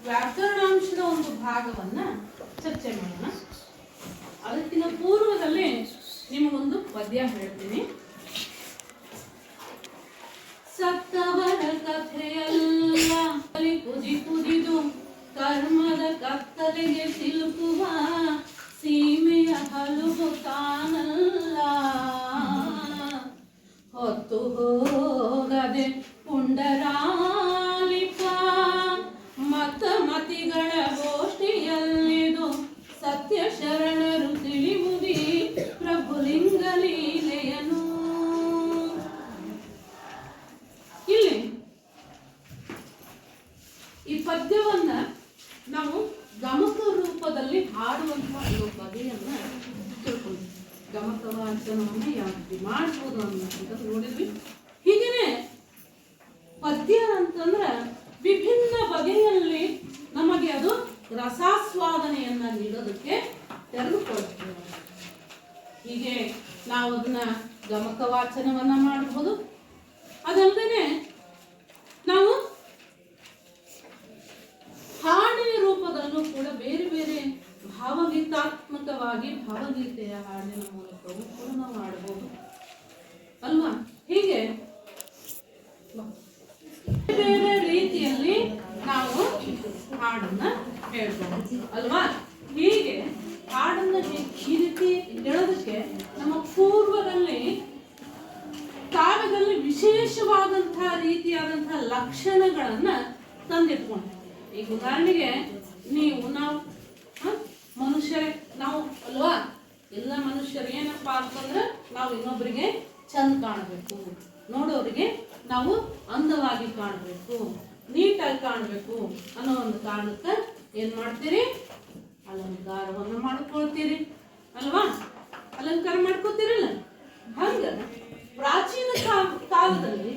ವ್ಯಾಕರಣಾಂಶದ ಒಂದು ಭಾಗವನ್ನ ಚರ್ಚೆ ಮಾಡೋಣ. ಅದಕ್ಕಿಂತ ಪೂರ್ವದಲ್ಲಿ ನಿಮಗೊಂದು ಪದ್ಯ ಹೇಳ್ತೀನಿ. ಸತ್ತವರ ಕಥೆಯಲ್ಲ ಕುದಿ ಕುದಿದು ಕರ್ಮದ ಕತ್ತಲೆಗೆ ಸಿಲುಕುವ ಸೀಮೆಯ ಹಲವು ತಾನಲ್ಲ. ಹೊತ್ತು ಹೋಗದೆ ಪುಂಡರಾಲಿಪ ಮತ ಮತಿಗಳ ಗೋಷ್ಠಿಯಲ್ಲಿದು ಸತ್ಯ ಶರಣರು ತಿಳಿಯುವುದಿ ಪ್ರಭುಲಿಂಗ ಲೀಲೆಯನು. ಇಲ್ಲಿ ಈ ಪದ್ಯವನ್ನ ನಾವು ಗಮಕ ರೂಪದಲ್ಲಿ ಹಾಡುವಂತಹ ಒಂದು ಬಗೆಯನ್ನ ತಿಳ್ಕೊಂಡ್ವಿ. ಗಮಕ ವಾಚನವನ್ನು ಯಾವ ರೀತಿ ಮಾಡ್ಬೋದು ಅನ್ನೋದು ನೋಡಿದ್ವಿ. ಹೀಗೇನೆ ಪದ್ಯ ಅಂತಂದ್ರ ವಿಭಿನ್ನ ಬಗೆಯಲ್ಲಿ ನಮಗೆ ಅದು ರಸಾಸ್ವಾದನೆಯನ್ನ ನೀಡೋದಕ್ಕೆ ತೆರೆದುಕೊಳ್ತೇವೆ. ಹೀಗೆ ನಾವು ಅದನ್ನ ಗಮಕ ವಾಚನವನ್ನ ಮಾಡಬಹುದು. ಅದಲ್ಲದೆ ನಾವು ಹಾಡಿನ ರೂಪದಲ್ಲೂ ಕೂಡ ಬೇರೆ ಬೇರೆ ಭಾವಗೀತಾತ್ಮಕವಾಗಿ ಭಾವಗೀತೆಯ ಹಾಡಿನ ಮೂಲಕವೂ ಕೂಡ ನಾವು ಹಾಡಬಹುದು ಅಲ್ವಾ. ಹೀಗೆ ಬೇರೆ ರೀತಿಯಲ್ಲಿ ನಾವು ಹಾಡನ್ನ ಹೇಳ್ಬಹುದು ಅಲ್ವಾ. ಹೀಗೆ ಹಾಡನ್ನ ಈ ರೀತಿ ಹೇಳೋದಕ್ಕೆ ನಮ್ಮ ಪೂರ್ವದಲ್ಲಿ ಕಾವ್ಯದಲ್ಲಿ ವಿಶೇಷವಾದಂತಹ ರೀತಿಯಾದಂತಹ ಲಕ್ಷಣಗಳನ್ನ ತಂದಿಟ್ಕೊಂಡು, ಈಗ ಉದಾಹರಣೆಗೆ ನಾವು ಮನುಷ್ಯರೇ ನಾವು ಅಲ್ವಾ, ಎಲ್ಲ ಮನುಷ್ಯರು ಏನಪ್ಪಾ ಅಂತಂದ್ರೆ ನಾವು ಇನ್ನೊಬ್ಬರಿಗೆ ಚಂದ ಕಾಣಬೇಕು, ನೋಡೋರಿಗೆ ನಾವು ಅಂದವಾಗಿ ಕಾಣಬೇಕು, ನೀಟಾಗಿ ಕಾಣಬೇಕು ಅನ್ನೋ ಒಂದು ಕಾರಣಕ್ಕೆ ಏನ್ ಮಾಡ್ತೀರಿ, ಅಲಂಕಾರವನ್ನು ಮಾಡ್ಕೊಳ್ತೀರಿ ಅಲ್ವಾ. ಅಲಂಕಾರ ಮಾಡ್ಕೊತೀರಲ್ಲ. ಹಂಗ ಪ್ರಾಚೀನ ಕಾಲದಲ್ಲಿ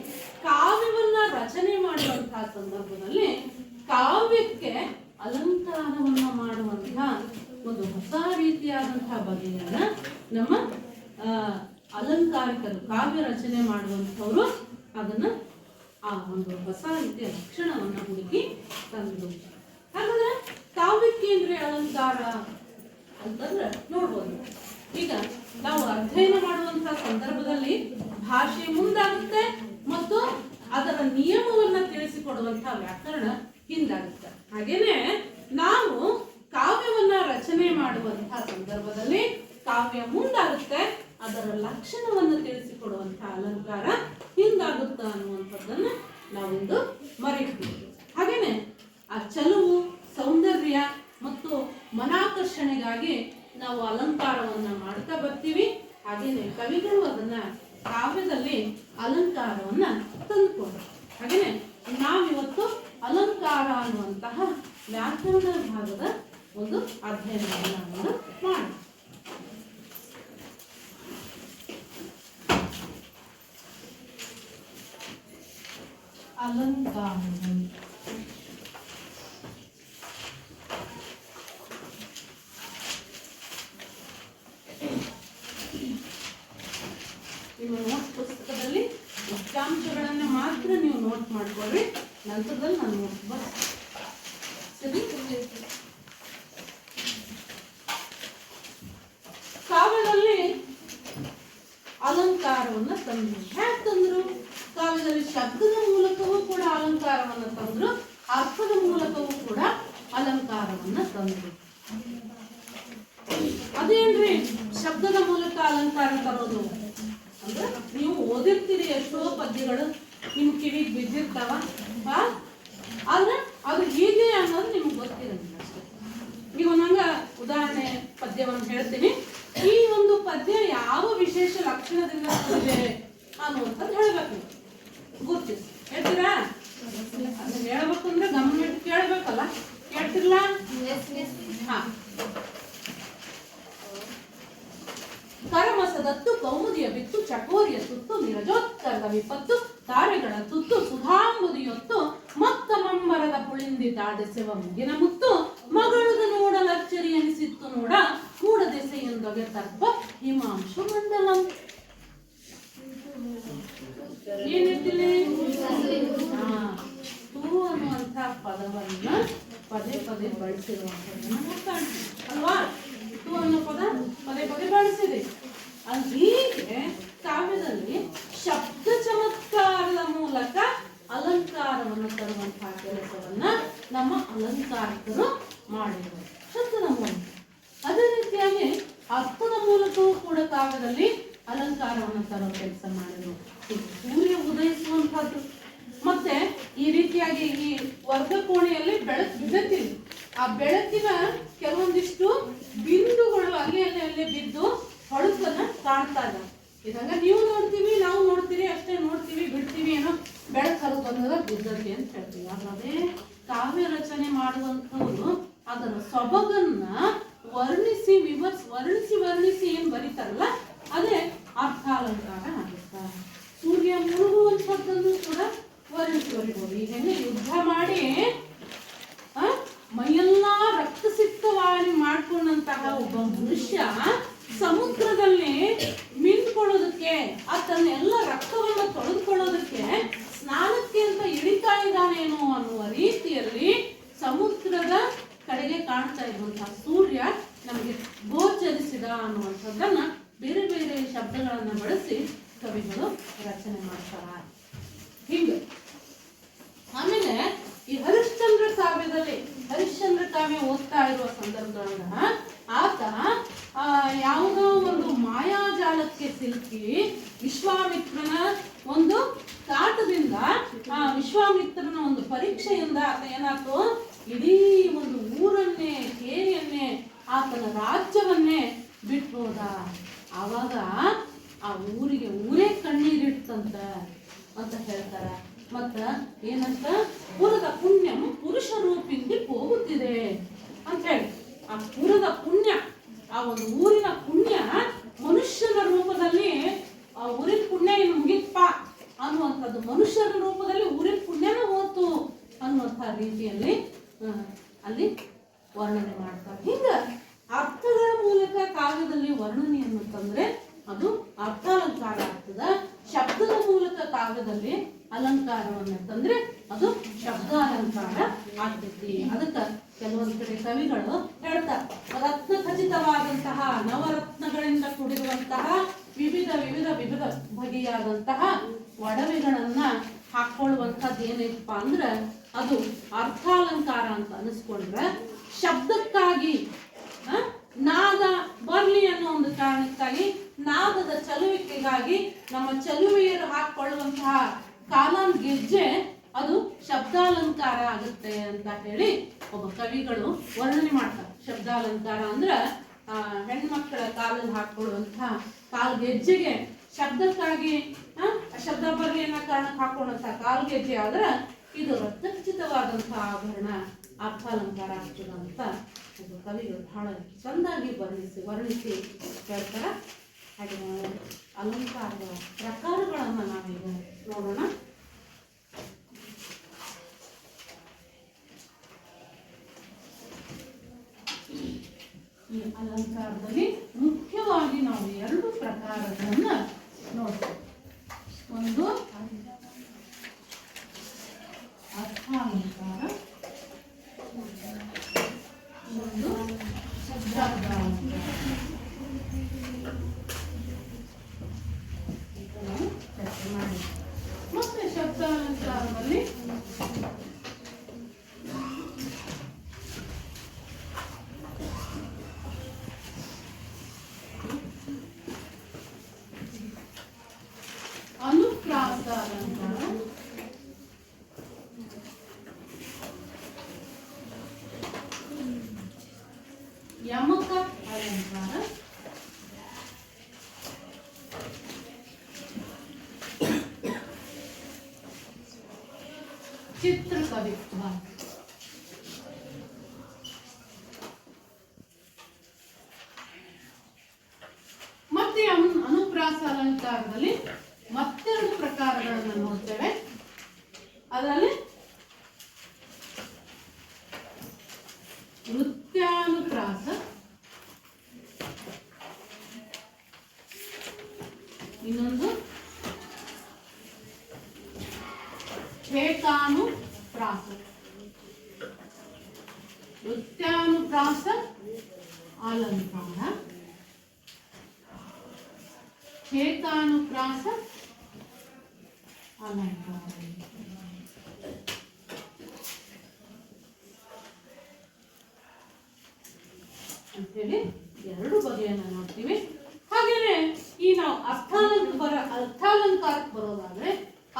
ಕಾವ್ಯವನ್ನ ರಚನೆ ಮಾಡುವಂತಹ ಸಂದರ್ಭದಲ್ಲಿ ಕಾವ್ಯಕ್ಕೆ ಅಲಂಕಾರವನ್ನ ಮಾಡುವಂತಹ ಒಂದು ಹೊಸ ರೀತಿಯಾದಂತಹ ಬಗೆಯನ್ನ ನಮ್ಮ ಅಲಂಕಾರಿಕರು ಕಾವ್ಯ ರಚನೆ ಮಾಡುವಂಥವ್ರು ಅದನ್ನ ಆ ಒಂದು ಹೊಸ ರೀತಿಯ ಲಕ್ಷಣವನ್ನ ಹುಡುಕಿ ತಂದು. ಹಾಗಾದ್ರೆ ಕಾವ್ಯಕ್ಕೇಂದ್ರೆ ಅಲಂಕಾರ ಅಂತಂದ್ರೆ ನೋಡ್ಬೋದು. ಈಗ ನಾವು ಅಧ್ಯಯನ ಮಾಡುವಂತಹ ಸಂದರ್ಭದಲ್ಲಿ ಭಾಷೆ ಮುಂದಾಗುತ್ತೆ ಮತ್ತು ಅದರ ನಿಯಮವನ್ನ ತಿಳಿಸಿಕೊಡುವಂತಹ ವ್ಯಾಕರಣ ಹಿಂದಾಗುತ್ತೆ. ಹಾಗೇನೆ ನಾವು ಕಾವ್ಯವನ್ನ ರಚನೆ ಮಾಡುವಂತಹ ಸಂದರ್ಭದಲ್ಲಿ ಕಾವ್ಯ ಮುಂದಾಗುತ್ತೆ, ಅದರ ಲಕ್ಷಣವನ್ನು ತಿಳಿಸಿಕೊಡುವಂತಹ ಅಲಂಕಾರ ಹಿಂದಾಗುತ್ತ ಅನ್ನುವಂಥದ್ದನ್ನ ನಾವೊಂದು ಮರೆಯಬಹುದು. ಹಾಗೇನೆ ಆ ಚಲುವು, ಸೌಂದರ್ಯ ಮತ್ತು ಮನಾಕರ್ಷಣೆಗಾಗಿ ನಾವು ಅಲಂಕಾರವನ್ನ ಮಾಡ್ತಾ ಬರ್ತೀವಿ. ಹಾಗೇನೆ ಕವಿಗಳು ಅದನ್ನ ಕಾವ್ಯದಲ್ಲಿ ಅಲಂಕಾರವನ್ನ ತಂದುಕೊಂಡ್ರು. ಹಾಗೇನೆ ನಾವಿವತ್ತು ಅಲಂಕಾರ ಅನ್ನುವಂತಹ ವ್ಯಾಕರಣ ಭಾಗದ ಒಂದು ಅಧ್ಯಯನವನ್ನು ನಾವು ಮಾಡೋಣ. ಅಲಂಕಾರಗಳು ನಿಮ್ಮ ನೋಟ್ ಪುಸ್ತಕದಲ್ಲಿ ಮುಖ್ಯಾಂಶಗಳನ್ನ ಮಾತ್ರ ನೀವು ನೋಟ್ ಮಾಡ್ಕೊಳ್ರಿ. ನಂತರದಲ್ಲಿ ನಾನು ನೋಟ್ ಸರಿ. ಕಾವ್ಯದಲ್ಲಿ ಅಲಂಕಾರವನ್ನ ತಂದ್ರು. ಹ್ಯಾಕ್ ತಂದ್ರು? ಕಾವ್ಯದಲ್ಲಿ ಶಬ್ದದ ಮೂಲಕವೂ ಕೂಡ ಅಲಂಕಾರವನ್ನ ತಂದ್ರು, ಅರ್ಥದ ಮೂಲಕವೂ ಕೂಡ ಅಲಂಕಾರವನ್ನ ತಂದ್ರು. ಅದೇನ್ರಿ ಶಬ್ದದ ಮೂಲಕ ಅಲಂಕಾರ ತರೋದು ಅಂದ್ರೆ, ನೀವು ಓದಿರ್ತೀರಿ ಎಷ್ಟೋ ಪದ್ಯಗಳು ನಿಮ್ ಕಿವಿಗೆ ಬಿದ್ದಿರ್ತಾವ, ಆದ್ರೆ ಅದು ಹೀಗೆ ಅನ್ನೋದು ನಿಮ್ಗೆ ಗೊತ್ತಿರಂಗಿಲ್ಲ ಅಷ್ಟೇ. ಈಗ ಒಂದಂಗ ಉದಾಹರಣೆ ಪದ್ಯವನ್ನು ಹೇಳ್ತೀನಿ. ಈ ಒಂದು ಪದ್ಯ ಯಾವ ವಿಶೇಷ ಲಕ್ಷಣದಿಂದ ಕೂಡಿದೆ ಅನ್ನುವಂಥದ್ದು ಹೇಳ್ಬೇಕು. ಗುರ್ತಿಸಿ ಹೇಳ್ತೀರಾ? ಅದನ್ನ ಹೇಳ್ಬೇಕು ಅಂದ್ರೆ ಗಮನ ಕೇಳ್ಬೇಕಲ್ಲ, ಕೇಳ್ತಿರ್ಲ? ಹಾ. ಕರಮಸದತ್ತು ಕೌಮುದಿಯ ಬಿತ್ತು ಚಕೋರಿಯ ತುತ್ತು ನಿರಜೋತ್ಕರದ ವಿಪತ್ತು ತಾರೆಗಳ ತುತ್ತು ಸುಧಾಂಬುದಿಯೊತ್ತು ಮತ್ತ ಮಂಬರದ ಪುಳಿಂದಿ ತಾಡೆಸೆವ ಮುಗಿನ ಮುತ್ತು ಮಗಳದು ನೋಡಲಚ್ಚರಿ ಅನಿಸಿತ್ತು ನೋಡ ಕೂಡದೆಸೆಯೊಂದೊಗೆ ತರ್ಪ ಹಿಮಾಂಶು ಮಂಡಲಂ. ಏನಿರ್ತಿಲ್ಲ ತೂ ಅನ್ನುವಂಥ ಪದವನ್ನ ಪದೇ ಪದೇ ಬಳಸಿರುವಂಥದ್ದನ್ನು ನೋಡ್ತಾ ಇರ್ತೀವಿ ಅಲ್ವಾ. ತು ಅನ್ನೋ ಪದ ಪದೇ ಪದೇ ಬಳಸಿದೆ. ಅದು ಹೀಗೆ ಕಾವ್ಯದಲ್ಲಿ ಶಬ್ದ ಚಮತ್ಕಾರದ ಮೂಲಕ ಅಲಂಕಾರವನ್ನು ತರುವಂತಹ ಕೆಲಸವನ್ನ ನಮ್ಮ ಅಲಂಕಾರಿಕರು ಮಾಡಿದರು ಶಬ್ದದ ಮೂಲಕ. ಅದೇ ರೀತಿಯಾಗಿ ಅರ್ಥದ ಮೂಲಕವೂ ಕೂಡ ಕಾವ್ಯದಲ್ಲಿ ಅಲಂಕಾರವನ್ನು ತರೋ ಕೆಲಸ ಮಾಡಿದರು. ಸೂರ್ಯ ಉದಯಿಸುವಂತಹದ್ದು ಮತ್ತೆ ಈ ರೀತಿಯಾಗಿ ಈ ವರ್ಗ ಕೋಣೆಯಲ್ಲಿ ಬೆಳಕು ಬಿಡುತ್ತೀವಿ. ಆ ಬೆಳಕಿನ ಕೆಲವೊಂದಿಷ್ಟು ಬಿಂದುಗಳು ಅಲ್ಲೇ ಬಿದ್ದು ಹೊಳಪನ್ನ ಕಾಣ್ತಾ ಇದ್ದಾವೆ. ಇದಂಗ ನೀವು ನೋಡ್ತೀವಿ, ನಾವು ನೋಡ್ತೀವಿ, ಅಷ್ಟೇ ನೋಡ್ತೀವಿ ಬಿಡ್ತೀವಿ, ಏನೋ ಬೆಳಕರು ಬಂದದ ಬಿದ್ದತಿ ಅಂತ ಹೇಳ್ತೀವಿ. ಅದೇ ಕಾವ್ಯ ರಚನೆ ಮಾಡುವಂಥವ್ರು ಅದರ ಸೊಬಗನ್ನ ವರ್ಣಿಸಿ ವರ್ಣಿಸಿ ಏನ್ ಬರೀತಾರಲ್ಲ ಅದೇ ಅರ್ಥಾಲಂಕಾರ ಆಗುತ್ತೆ. ಸೂರ್ಯ ಮುಳುಗುವಂಥದ್ದನ್ನು ಕೂಡ ವರ್ಣಿಸಿ ಬರೀಬಹುದು. ಈಗೆಲ್ಲ ಯುದ್ಧ ಮಾಡಿ ಮೈಯೆಲ್ಲ ರಕ್ತಸಿಕ್ತವಾಗಿ ಮಾಡ್ಕೊಂಡಂತಹ ಒಬ್ಬ ಮನುಷ್ಯ ಸಮುದ್ರದಲ್ಲಿ ಮಿಂದ್ಕೊಳ್ಳೋದಕ್ಕೆ ತನ್ನ ಎಲ್ಲ ರಕ್ತವನ್ನು ತೊಳೆದುಕೊಳ್ಳೋದಕ್ಕೆ ಸ್ನಾನಕ್ಕೆ ಅಂತ ಇಳಿತಾ ಇದ್ದಾನೇನೋ ಅನ್ನುವ ರೀತಿಯಲ್ಲಿ ಸಮುದ್ರದ ಕಡೆಗೆ ಕಾಣ್ತಾ ಇರುವಂತಹ ಸೂರ್ಯ ನಮಗೆ ಗೋಚರಿಸಿದ ಅನ್ನುವಂಥದ್ದನ್ನ ಬೇರೆ ಬೇರೆ ಶಬ್ದಗಳನ್ನ ಬಳಸಿ ಕವಿಗಳು ರಚನೆ ಮಾಡ್ತಾರೆ. ಹೀಗೆ ಆಮೇಲೆ ಈ ಹರಿಶ್ಚಂದ್ರ ಕಾವ್ಯದಲ್ಲಿ ಹರಿಶ್ಚಂದ್ರ ಕಾವ್ಯ ಓದ್ತಾ ಇರುವ ಸಂದರ್ಭದೊಳಗ ಆತ ಯಾವುದೋ ಒಂದು ಮಾಯಾಜಾಲಕ್ಕೆ ಸಿಲುಕಿ ವಿಶ್ವಾಮಿತ್ರನ ಒಂದು ಕಾಟದಿಂದ ವಿಶ್ವಾಮಿತ್ರನ ಒಂದು ಪರೀಕ್ಷೆಯಿಂದ ಆತ ಏನಾಯ್ತು, ಇಡೀ ಒಂದು ಊರನ್ನೇ ಕೇರಿಯನ್ನೇ ಆತನ ರಾಜ್ಯವನ್ನೇ ಬಿಟ್ಟು ಹೋದ. ಆವಾಗ ಆ ಊರೇ ಕಣ್ಣೀರಿಡ್ತಂತ ಅಂತ ಹೇಳ್ತಾರ. ಮತ್ತ ಏನಂತ ಪುರದ ಪುಣ್ಯಂ ಪುರುಷ ರೂಪಿಂದ ಹೋಗುತ್ತಿದೆ ಅಂತ ಹೇಳಿ ಆ ಪುರದ ಪುಣ್ಯ, ಆ ಒಂದು ಊರಿನ ಪುಣ್ಯ ಮನುಷ್ಯನ ರೂಪದಲ್ಲಿ ಆ ಊರಿನ ಪುಣ್ಯ ಇನ್ನು ಮುಗಿತ್ಪ ಅನ್ನುವಂಥದ್ದು, ಮನುಷ್ಯರ ರೂಪದಲ್ಲಿ ಊರಿನ ಪುಣ್ಯನ ಹೋತು ಅನ್ನುವಂಥ ರೀತಿಯಲ್ಲಿ ಅಲ್ಲಿ ವರ್ಣನೆ ಮಾಡ್ತಾರೆ. ಹಿಂಗ ಅರ್ಥಗಳ ಮೂಲಕ ಕಾವ್ಯದಲ್ಲಿ ವರ್ಣನೆಯನ್ನು ತಂದ್ರೆ ಅದು ಅರ್ಥಾಲಂಕಾರ ಆಗ್ತದ. ಶಬ್ದದ ಮೂಲಕ ಕಾವ್ಯದಲ್ಲಿ ಅಲಂಕಾರವನ್ನು ತಂದ್ರೆ ಅದು ಶಬ್ದಾಲಂಕಾರ ಆಗ್ತೈತಿ. ಅದಕ್ಕೆ ಕೆಲವೊಂದು ಕಡೆ ಕವಿಗಳು ಹೇಳ್ತಾರೆ, ರತ್ನ ಖಚಿತವಾದಂತಹ ನವರತ್ನಗಳಿಂದ ಕೂಡಿರುವಂತಹ ವಿವಿಧ ವಿವಿಧ ವಿವಿಧ ಬಗೆಯಾದಂತಹ ಒಡವೆಗಳನ್ನ ಹಾಕೊಳ್ಳುವಂಥದ್ದು ಏನೈತಪ್ಪ ಅಂದ್ರೆ ಅದು ಅರ್ಥಾಲಂಕಾರ ಅಂತ ಅನಿಸ್ಕೊಂಡ್ರೆ, ಶಬ್ದಕ್ಕಾಗಿ ನಾದ ಬರ್ಲಿ ಅನ್ನೋ ಒಂದು ಕಾರಣಕ್ಕಾಗಿ ನಾದದ ಚಲುವಿಕೆಗಾಗಿ ನಮ್ಮ ಚಲುವೆಯರು ಹಾಕೊಳ್ಳುವಂತಹ ಕಾಲಾನ್ ಗೆಜ್ಜೆ ಅದು ಶಬ್ದಾಲಂಕಾರ ಆಗುತ್ತೆ ಅಂತ ಹೇಳಿ ಒಬ್ಬ ಕವಿಗಳು ವರ್ಣನೆ ಮಾಡ್ತಾರೆ. ಶಬ್ದಾಲಂಕಾರ ಅಂದ್ರೆ ಹೆಣ್ಮಕ್ಕಳ ಕಾಲಲ್ಲಿ ಹಾಕೊಳ್ಳುವಂತಹ ಕಾಲ್ ಗೆಜ್ಜೆಗೆ ಶಬ್ದಕ್ಕಾಗಿ ಶಬ್ದ ಬರ್ಲಿ ಅನ್ನೋ ಕಾರಣಕ್ಕೆ ಹಾಕೊಳ್ಳುವಂತಹ ಕಾಲ್ ಗೆಜ್ಜೆ ಆದ್ರೆ ಇದು ರಕ್ತಖಚಿತವಾದಂತಹ ಆಭರಣ ಅರ್ಥಾಲಂಕಾರ ಆಗ್ತದೆ ಅಂತ ಒಬ್ಬ ಕವಿಗಳು ಬಹಳ ಚಂದಾಗಿ ವರ್ಣಿಸಿ ಹೇಳ್ತಾರೆ. ಹಾಗೆ ನಾವು ಅಲಂಕಾರದ ಪ್ರಕಾರಗಳನ್ನು ನಾವೀಗ ನೋಡೋಣ. ಈ ಅಲಂಕಾರದಲ್ಲಿ ಮುಖ್ಯವಾಗಿ ನಾವು ಎರಡು ಪ್ರಕಾರಗಳನ್ನ ನೋಡ್ತೇವೆ. ಒಂದು ಅರ್ಥಾಲಂಕಾರ, ಒಂದು ಶಬ್ದಾಲಂಕಾರ. ಮತ್ತೆ ಶಬ್ದಾಲಂಕಾರದಲ್ಲಿ ಅನುಪ್ರಾಸ ಅಲಂಕಾರ, ಯಮಕ ಅಲಂಕಾರ, ಚಿತ್ರಕವಿತ್ವ. ಮತ್ತೆ ಅನುಪ್ರಾಸ ಅಲಂಕಾರದಲ್ಲಿ ಮತ್ತೆರಡು ಪ್ರಕಾರಗಳನ್ನು ನೋಡ್ತೇವೆ. ಅದರಲ್ಲಿ ನೃತ್ಯಾನುಪ್ರಾಸ, ಇನ್ನೊಂದು ಕ್ಷೇತಾನುಪ್ರಾಸ. ವೃತ್ತಾನುಪ್ರಾಸ ಅಲಂಕಾರ, ಏಕಾನುಪ್ರಾಸ ಅಲಂಕಾರ ಅಂತೇಳಿ ಎರಡು ಬಗೆಯನ್ನು ನೋಡ್ತೀವಿ. ಹಾಗೇನೆ ಈ ನಾವು ಅರ್ಥಾಲಂಕಾರಕ್ಕೆ ಬರೋದಾದ್ರೆ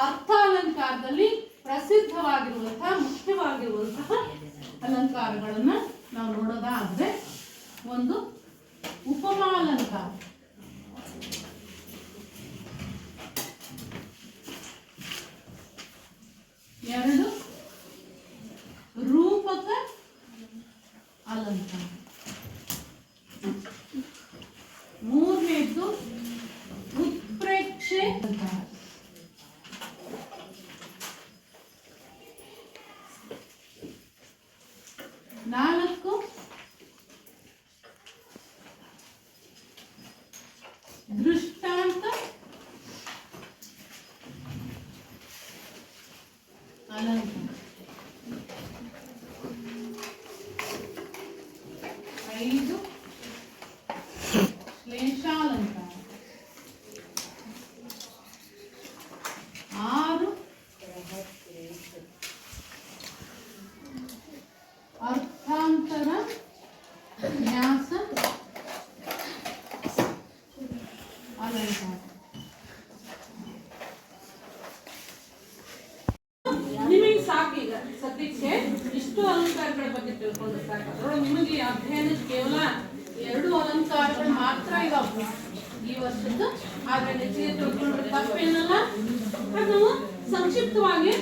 ಅರ್ಥಾಲಂಕಾರದಲ್ಲಿ ಪ್ರಸಿದ್ಧವಾಗಿರುವಂತಹ ಮುಖ್ಯವಾಗಿರುವಂತಹ ಅಲಂಕಾರಗಳನ್ನ ನಾವು ನೋಡೋದಾದ್ರೆ ಒಂದು ಉಪಮಾಲಂಕಾರ, ಎರಡು ರೂಪಕ ಅಲಂಕಾರ, ಮೂರನೇದು ಉತ್ಪ್ರೇಕ್ಷೆ ಅಲಂಕಾರ, ನಾಲ್ಕು ದೃಷ್ಟಾಂತ ಅಲಂಕಾರ, ಐದು ಶ್ಲೇಷಾಲಂಕಾರ, ಆರು ಅರ್ಥಾಂತರ ನ್ಯಾಸ ಅಲಂಕಾರ. ನಿಮಗೆ ಸಾಕೀಗ ಸದ್ಯಕ್ಕೆ ಇಷ್ಟು ಅಲಂಕಾರಗಳ ಬಗ್ಗೆ ತಿಳ್ಕೊಂಡು ಸಾಕು. ಅದರೊಳಗೆ ನಿಮಗೆ ಅಧ್ಯಯನ ಕೇವಲ 2 ಅಲಂಕಾರಗಳು ಮಾತ್ರ ಇದಾವೆ ಈ ವರ್ಷದ್ದು. ಆದ್ರೆ ಹೆಚ್ಚಿಗೆ ತಿಳ್ಕೊಂಡ್ರೆ ತಪ್ಪೇನಲ್ಲ. ಅದು ಸಂಕ್ಷಿಪ್ತವಾಗಿ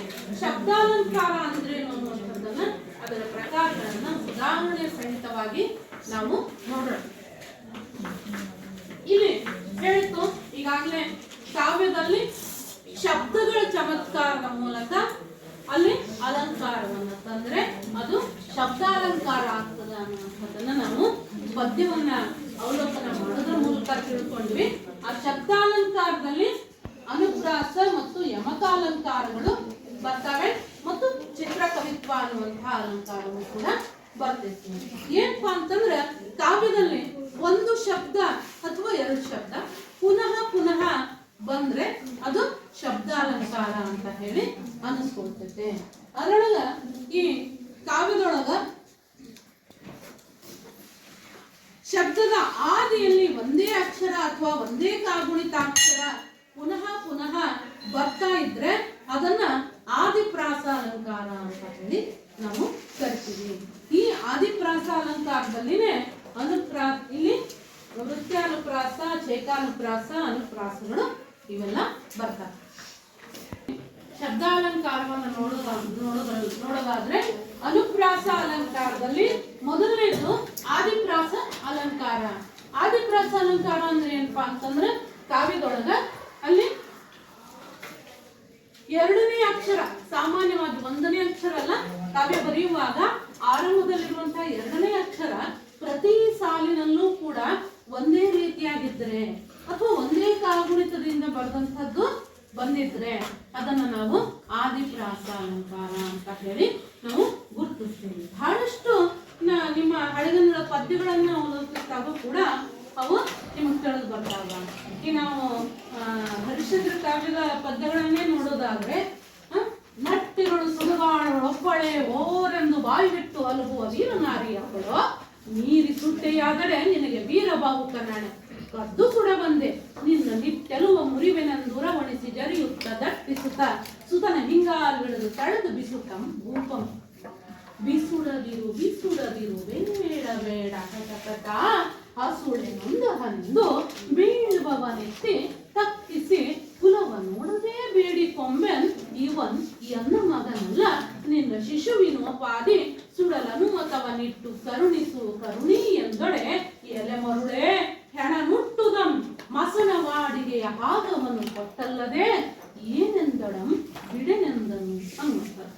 ಶಬ್ದಾಲಂಕಾರ ಅಂದ್ರೇನು ಅನ್ನುವಂಥದ್ದನ್ನ ಅದರ ಪ್ರಕಾರಗಳನ್ನ ಉದಾಹರಣೆ ಸಹಿತವಾಗಿ ನಾವು ನೋಡೋಣ. ಇಲ್ಲಿ ಹೇಳಿತು ಈಗಾಗಲೇ ಕಾವ್ಯದಲ್ಲಿ ಶಬ್ದಗಳ ಚಮತ್ಕಾರದ ಮೂಲಕ ಅಲ್ಲಿ ಅಲಂಕಾರವನ್ನ ತಂದ್ರೆ ಅದು ಶಬ್ದಾಲಂಕಾರ ಆಗ್ತದೆ ಅನ್ನುವಂಥದ್ದನ್ನ ನಾವು ಪದ್ಯವನ್ನ ಅವಲೋಕನ ಮಾಡೋದ್ರ ಮೂಲಕ ತಿಳ್ಕೊಂಡ್ವಿ. ಆ ಶಬ್ದಾಲಂಕಾರದಲ್ಲಿ ಅನುಪ್ರಾಸ ಮತ್ತು ಯಮಕಾಲಂಕಾರಗಳು ಬರ್ತವೆ ಮತ್ತು ಚಿತ್ರಕವಿತ್ವ ಅನ್ನುವಂತಹ ಅಲಂಕಾರವು ಕೂಡ ಬರ್ತೈತಿ. ಏನಪ್ಪಾ ಅಂತಂದ್ರೆ ಕಾವ್ಯದಲ್ಲಿ ಒಂದು ಶಬ್ದ ಅಥವಾ 2 ಶಬ್ದ ಪುನಃ ಪುನಃ ಬಂದ್ರೆ ಅದು ಶಬ್ದಾಲಂಕಾರ ಅಂತ ಹೇಳಿ ಅನಿಸ್ಕೊಳ್ತೈತೆ. ಅದರೊಳಗ ಈ ಕಾವ್ಯದೊಳಗ ಶಬ್ದದ ಆದಿಯಲ್ಲಿ ಒಂದೇ ಅಕ್ಷರ ಅಥವಾ ಒಂದೇ ಕಾಗುಣಿತಾಕ್ಷರ ಪುನಃ ಪುನಃ ಬರ್ತಾ ಇದ್ರೆ ಅದನ್ನ ಆದಿಪ್ರಾಸ ಅಲಂಕಾರ ಅಂತ ಹೇಳಿ ನಾವು ಕರಿತೀವಿ. ಈ ಆದಿಪ್ರಾಸ ಅಲಂಕಾರದಲ್ಲಿನೇ ಇಲ್ಲಿ ವೃತ್ತಾನುಪ್ರಾಸ, ಚೇಕಾನುಪ್ರಾಸ, ಅನುಪ್ರಾಸಗಳು ಇವೆಲ್ಲ ಬರ್ತವೆ. ಶಬ್ದಾಲಂಕಾರವನ್ನು ನೋಡೋದಾದ್ರೆ ಅನುಪ್ರಾಸ ಅಲಂಕಾರದಲ್ಲಿ ಮೊದಲನೇದು ಆದಿಪ್ರಾಸ ಅಲಂಕಾರ. ಆದಿಪ್ರಾಸ ಅಲಂಕಾರ ಅಂದ್ರೆ ಏನಪ್ಪಾ ಅಂತಂದ್ರೆ ಕಾವ್ಯದೊಳಗ ಅಲ್ಲಿ 2ನೇ ಅಕ್ಷರ, ಸಾಮಾನ್ಯವಾಗಿ 1ನೇ ಅಕ್ಷರ ಅಲ್ಲ, ಕಾವ್ಯ ಬರೆಯುವಾಗ ಆರಂಭದಲ್ಲಿರುವಂತಹ 2ನೇ ಅಕ್ಷರ ಪ್ರತಿ ಸಾಲಿನಲ್ಲೂ ಕೂಡ ಒಂದೇ ರೀತಿಯಾಗಿದ್ರೆ ಅಥವಾ ಒಂದೇ ಕಾಗುಣಿತದಿಂದ ಬರೆದಂಥದ್ದು ಬಂದಿದ್ರೆ ಅದನ್ನ ನಾವು ಆದಿಪ್ರಾಸ ಅಲಂಕಾರ ಅಂತ ಹೇಳಿ ನಾವು ಗುರುತಿಸ್ತೀವಿ. ಬಹಳಷ್ಟು ನಿಮ್ಮ ಹಳೆಗನ್ನಡ ಪದ್ಯಗಳನ್ನ ಓದೋದಕ್ಕಾಗ ಕೂಡ ಅವು ನಿಮಗೆ ತಿಳಿದು ಬರ್ತಾವ. ಈ ನಾವು ಹರಿಶ್ಚಂದ್ರ ಕಾವ್ಯದ ಪದ್ಯಗಳನ್ನೇ ನೋಡೋದಾದ್ರೆ ನಟ್ಟಿಗಳು ಸುಡುಗಾಣಗಳು ಒಬ್ಬಳೆ ಓರೆಂದು ಬಾಯಿ ಬಿಟ್ಟು ಅಲುಗುವ ವೀರನಾರಿ ಅವಳು ನೀರಿ ಸುಟ್ಟೆಯಾದರೆ ನಿನಗೆ ವೀರಬಾಹು ಕನ್ನಡ ಕದ್ದು ಸುಡ ಬಂದೆ ನಿನ್ನ ನಿಟ್ಟೆಲುವ ಮುರಿವೆನಂದುರವಣಿಸಿ ಜರಿಯುತ್ತ ದಟ್ಟಿಸುತ್ತ ಸುತನ ಹಿಂಗಾಲ್ಗಿಳಿದು ತಳೆದು ಬಿಸುಕಂ ಭೂಪಂ ಬಿಸುಡದಿರು ಬಿಸುಡದಿರು ಬೇಡ ಬೇಡ ಕಟಕಟ ಹಸುಳೆ ನೊಂದಹಂದು ಬೀಳುವವನೆತ್ತಿ ತಕ್ಕಿಸಿ ಕುಲವ ನೋಡದೆ ಬೇಡಿಕೊಂಬೆನ್ ಇವನ್ ಎನ್ನ ಮಗನಲ್ಲ ನಿನ್ನ ಶಿಶುವಿನೋಪಾದಿ ಸುಡಲನುಮತವನಿಟ್ಟು ಕರುಣಿಸು ಕರುಣಿ ಎಂದೊಡೆ ಎಲೆ ಮರುಳೆ ಹೆಣ ನುಟ್ಟುದಂ ಮಸನವಾಡಿಗೆಯ ಭಾಗವನ್ನು ಕೊಟ್ಟಲ್ಲದೆ ಏನೆಂದಡಂ ಬಿಡೆನೆಂದನು ಅನ್ನುತ್ತಾರೆ.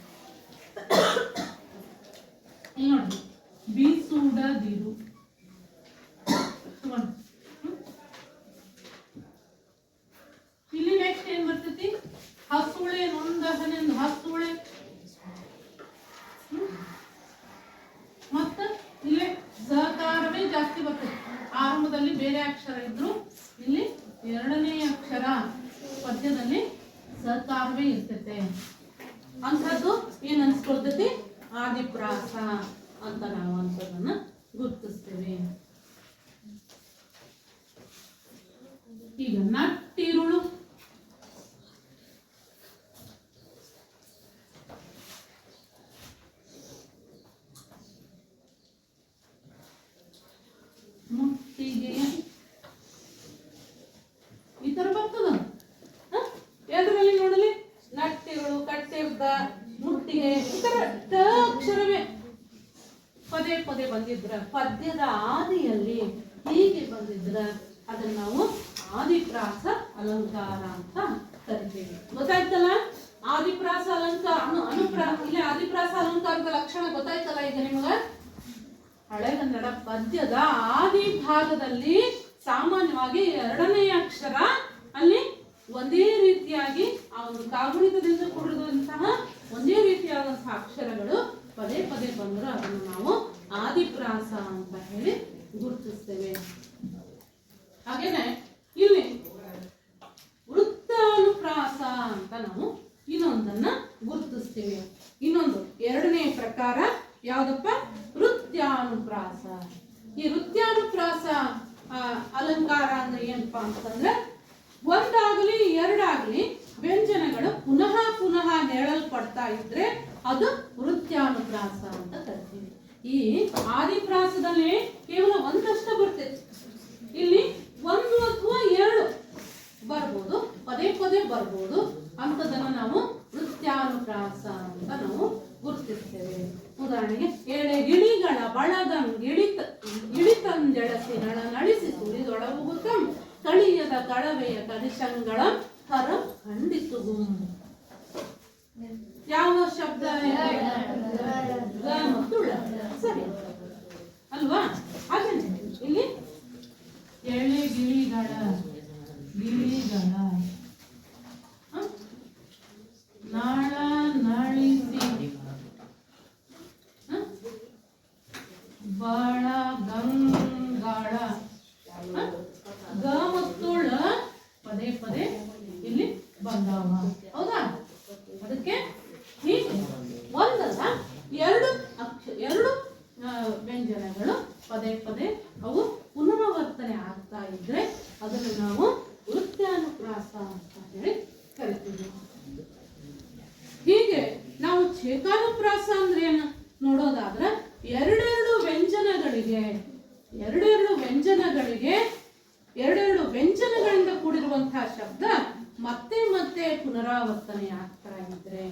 ನೋಡಿ, ಬೀಸುಡದಿರು ಇಲ್ಲಿ ನೆಕ್ಸ್ಟ್ ಏನ್ ಬರ್ತೈತಿ? ಹಸುಳೆ ನೊಂದಹನೆಂದು ಹಸುಳೆ ಮತ್ತ ಜಾಸ್ತಿ ಬರ್ತದೆ. ಆರಂಭದಲ್ಲಿ ಬೇರೆ ಅಕ್ಷರ ಇದ್ರು ಇಲ್ಲಿ ಎರಡನೇ ಅಕ್ಷರ ಪದ್ಯದಲ್ಲಿ ಸಕಾರವೇ ಇರ್ತೈತೆ. ಅಂಥದ್ದು ಏನ್ ಅನ್ಸ್ಕೊಳ್ತೈತಿ? ಆದಿಪ್ರಾಸ ಅಂತ ನಾವು ಅಂತದನ್ನ ಗುರುತಿಸ್ತೇವೆ. ಈಗ ನಟ್ಟಿರುಳು ಮುಟ್ಟಿಗೆ ಈ ತರ ಬರ್ತದ. ಎದ್ರಲ್ಲಿ ನೋಡಲಿ ನಟ್ಟಿರುಳು, ಕಟ್ಟೆರ್ದ, ಮುಟ್ಟಿಗೆ ಈ ತರ ಅಕ್ಷರವೇ ಪದೇ ಪದೇ ಬಂದಿದ್ರ ಪದ್ಯದ ಆದಿಯಲ್ಲಿ ಹೀಗೆ ಬಂದಿದ್ರ ಅದನ್ನ ನಾವು ಆದಿಪ್ರಾಸ ಅಲಂಕಾರ ಅಂತ ಕರಿತೀವಿ. ಗೊತ್ತಾಯ್ತಲ್ಲ? ಆದಿಪ್ರಾಸ ಅಲಂಕಾರ ಇಲ್ಲಿ ಆದಿಪ್ರಾಸ ಅಲಂಕಾರದ ಲಕ್ಷಣ ಗೊತ್ತಾಯ್ತಲ್ಲ ಈಗ ನಿಮಗ? ಹಳೆಗನ್ನಡ ಪದ್ಯದ ಆದಿ ಭಾಗದಲ್ಲಿ ಸಾಮಾನ್ಯವಾಗಿ ಎರಡನೇ ಅಕ್ಷರ ಅಲ್ಲಿ ಒಂದೇ ರೀತಿಯಾಗಿ ಆ ಒಂದು ಕಾಗುಣಿತದಿಂದ ಕೂಡಿರುವಂತಹ ಒಂದೇ ರೀತಿಯಾದಂತಹ ಅಕ್ಷರಗಳು ಪದೇ ಪದೇ ಬಂದ್ರೆ ಅದನ್ನು ನಾವು ಆದಿಪ್ರಾಸ ಅಂತ ಹೇಳಿ ಗುರುತಿಸ್ತೇವೆ. ಹಾಗೇನೆ ಇಲ್ಲಿ ವೃತ್ತಾನುಪ್ರಾಸ ಅಂತ ನಾವು ಇನ್ನೊಂದನ್ನ ಗುರುತಿಸ್ತೀವಿ. ಇನ್ನೊಂದು ಎರಡನೇ ಪ್ರಕಾರ ಯಾವ್ದಪ್ಪ? ವೃತ್ಯಾನುಪ್ರಾಸ. ಈ ವೃತ್ಯಾನುಪ್ರಾಸ ಅಲಂಕಾರ ಅಂದ್ರೆ ಏನಪ್ಪಾ ಅಂತಂದ್ರೆ ಒಂದಾಗಲಿ ಎರಡಾಗಲಿ ವ್ಯಂಜನಗಳು ಪುನಃ ಪುನಃ ಹೇಳಲ್ಪಡ್ತಾ ಇದ್ರೆ ಅದು ವೃತ್ಯಾನುಪ್ರಾಸ ಅಂತ ಕರಿತೀವಿ. ಈ ಆದಿಪ್ರಾಸದಲ್ಲಿ ಕೇವಲ ಒಂದಷ್ಟ ಬರ್ತೈತಿ. ಇಲ್ಲಿ ಒಂದು ಅಥವಾ ಎರಡು ಬರ್ಬೋದು, ಪದೇ ಪದೇ ಬರ್ಬೋದು. ಅಂತದನ್ನ ನಾವು ವೃತ್ಯಾನುಪ್ರಾಸ ಅಂತ ನಾವು ಗುರುತಿಸ್ತೇವೆ. ಉದಾಹರಣೆಗೆ ಎಳೆ ಗಿಳಿಗಳ ಬಳಗಂ ಇಳಿತಂಜಳಸಿ ನಳಿಸಿ ಸುರಿದೊಳಗುತ್ತಂ ಕಳಿಯದ ಕಳವೆಯ ಕನಿಶಂಗಳ ಹರ ಖಂಡಿಸುಗುಂ. ಯಾವ ಶಬ್ದ? ಗ ಮತ್ತು ಳ. ಸರಿ ಅಲ್ವಾ? ಹಾಗೆ ಇಲ್ಲಿ ಎಳೆ ಗಿಳಿಗಳ ನಾಳ ನಳಿಸಿ ಬಾಳ ಗಂಗಾಳ ಗ ಮತ್ತು ಳ ಪದೇ ಪದೇ ಇಲ್ಲಿ ಬಂದಾವ. ಹೌದಾ? ಅದಕ್ಕೆ ಹೀಗೆ ಒಂದಲ್ಲ ಎರಡು ವ್ಯಂಜನಗಳು ಪದೇ ಪದೇ ಅವು ಪುನರಾವರ್ತನೆ ಆಗ್ತಾ ಇದ್ರೆ ಅದನ್ನು ನಾವು ವೃತ್ಯಾನುಪ್ರಾಸ ಅಂತ ಹೇಳಿ ಕರಿತೀವಿ. ಹೀಗೆ ನಾವು ಛೇಕಾನುಪ್ರಾಸ ಅಂದ್ರೆ ಏನು ನೋಡೋದಾದ್ರೆ ಎರಡೆರಡು ವ್ಯಂಜನಗಳಿಂದ ಕೂಡಿರುವಂತಹ ಶಬ್ದ ಮತ್ತೆ ಮತ್ತೆ ಪುನರಾವರ್ತನೆ ಆಗ್ತಾ ಇದ್ರೆ,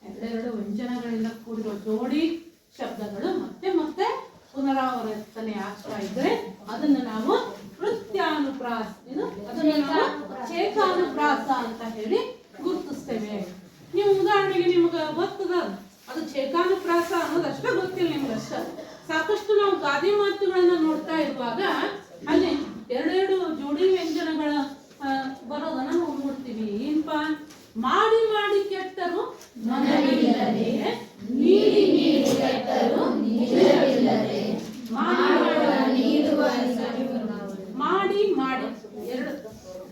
ಎರಡೆರಡು ವ್ಯಂಜನಗಳಿಂದ ಕೂಡಿರುವ ಜೋಡಿ ಶಬ್ದಗಳು ಮತ್ತೆ ಮತ್ತೆ ಪುನರಾವರ್ತನೆ ಆಗ್ತಾ ಇದ್ರೆ ಅದನ್ನು ನಾವು ವೃತ್ಯಾನುಪ್ರಾಸ, ಅದನ್ನು ನಾವು ಛೇಕಾನುಪ್ರಾಸ ಅಂತ ಹೇಳಿ ಗುರುತಿಸ್ತೇವೆ. ನೀವು ಉದಾಹರಣೆಗೆ ನಿಮ್ಗೆ ಗೊತ್ತದ ಅದು ಛೇಕಾನುಪ್ರಾಸ ಅನ್ನೋದಷ್ಟೇ ಗೊತ್ತಿಲ್ಲ ನಿಮ್ಗಷ್ಟ. ಸಾಕಷ್ಟು ನಾವು ಗಾದೆ ಮಾತುಗಳನ್ನ ನೋಡ್ತಾ ಇರುವಾಗ ಅಲ್ಲಿ ಎರಡೆರಡು ಜೋಡಿ ವ್ಯಂಜನಗಳ ಬರೋದನ್ನ ನೋಡ್ಬಿಡ್ತೀವಿ. ಏನಪ್ಪ? ಮಾಡಿ ಮಾಡಿ ಕೆಟ್ಟರು ಮನವಿಲ್ಲದೆ, ನೀಡಿ ನೀಡಿ ಕೆಟ್ಟರು ನಿಜವಿಲ್ಲದೆ, ಮಾಡಿ ಮಾಡಿ ಎರಡು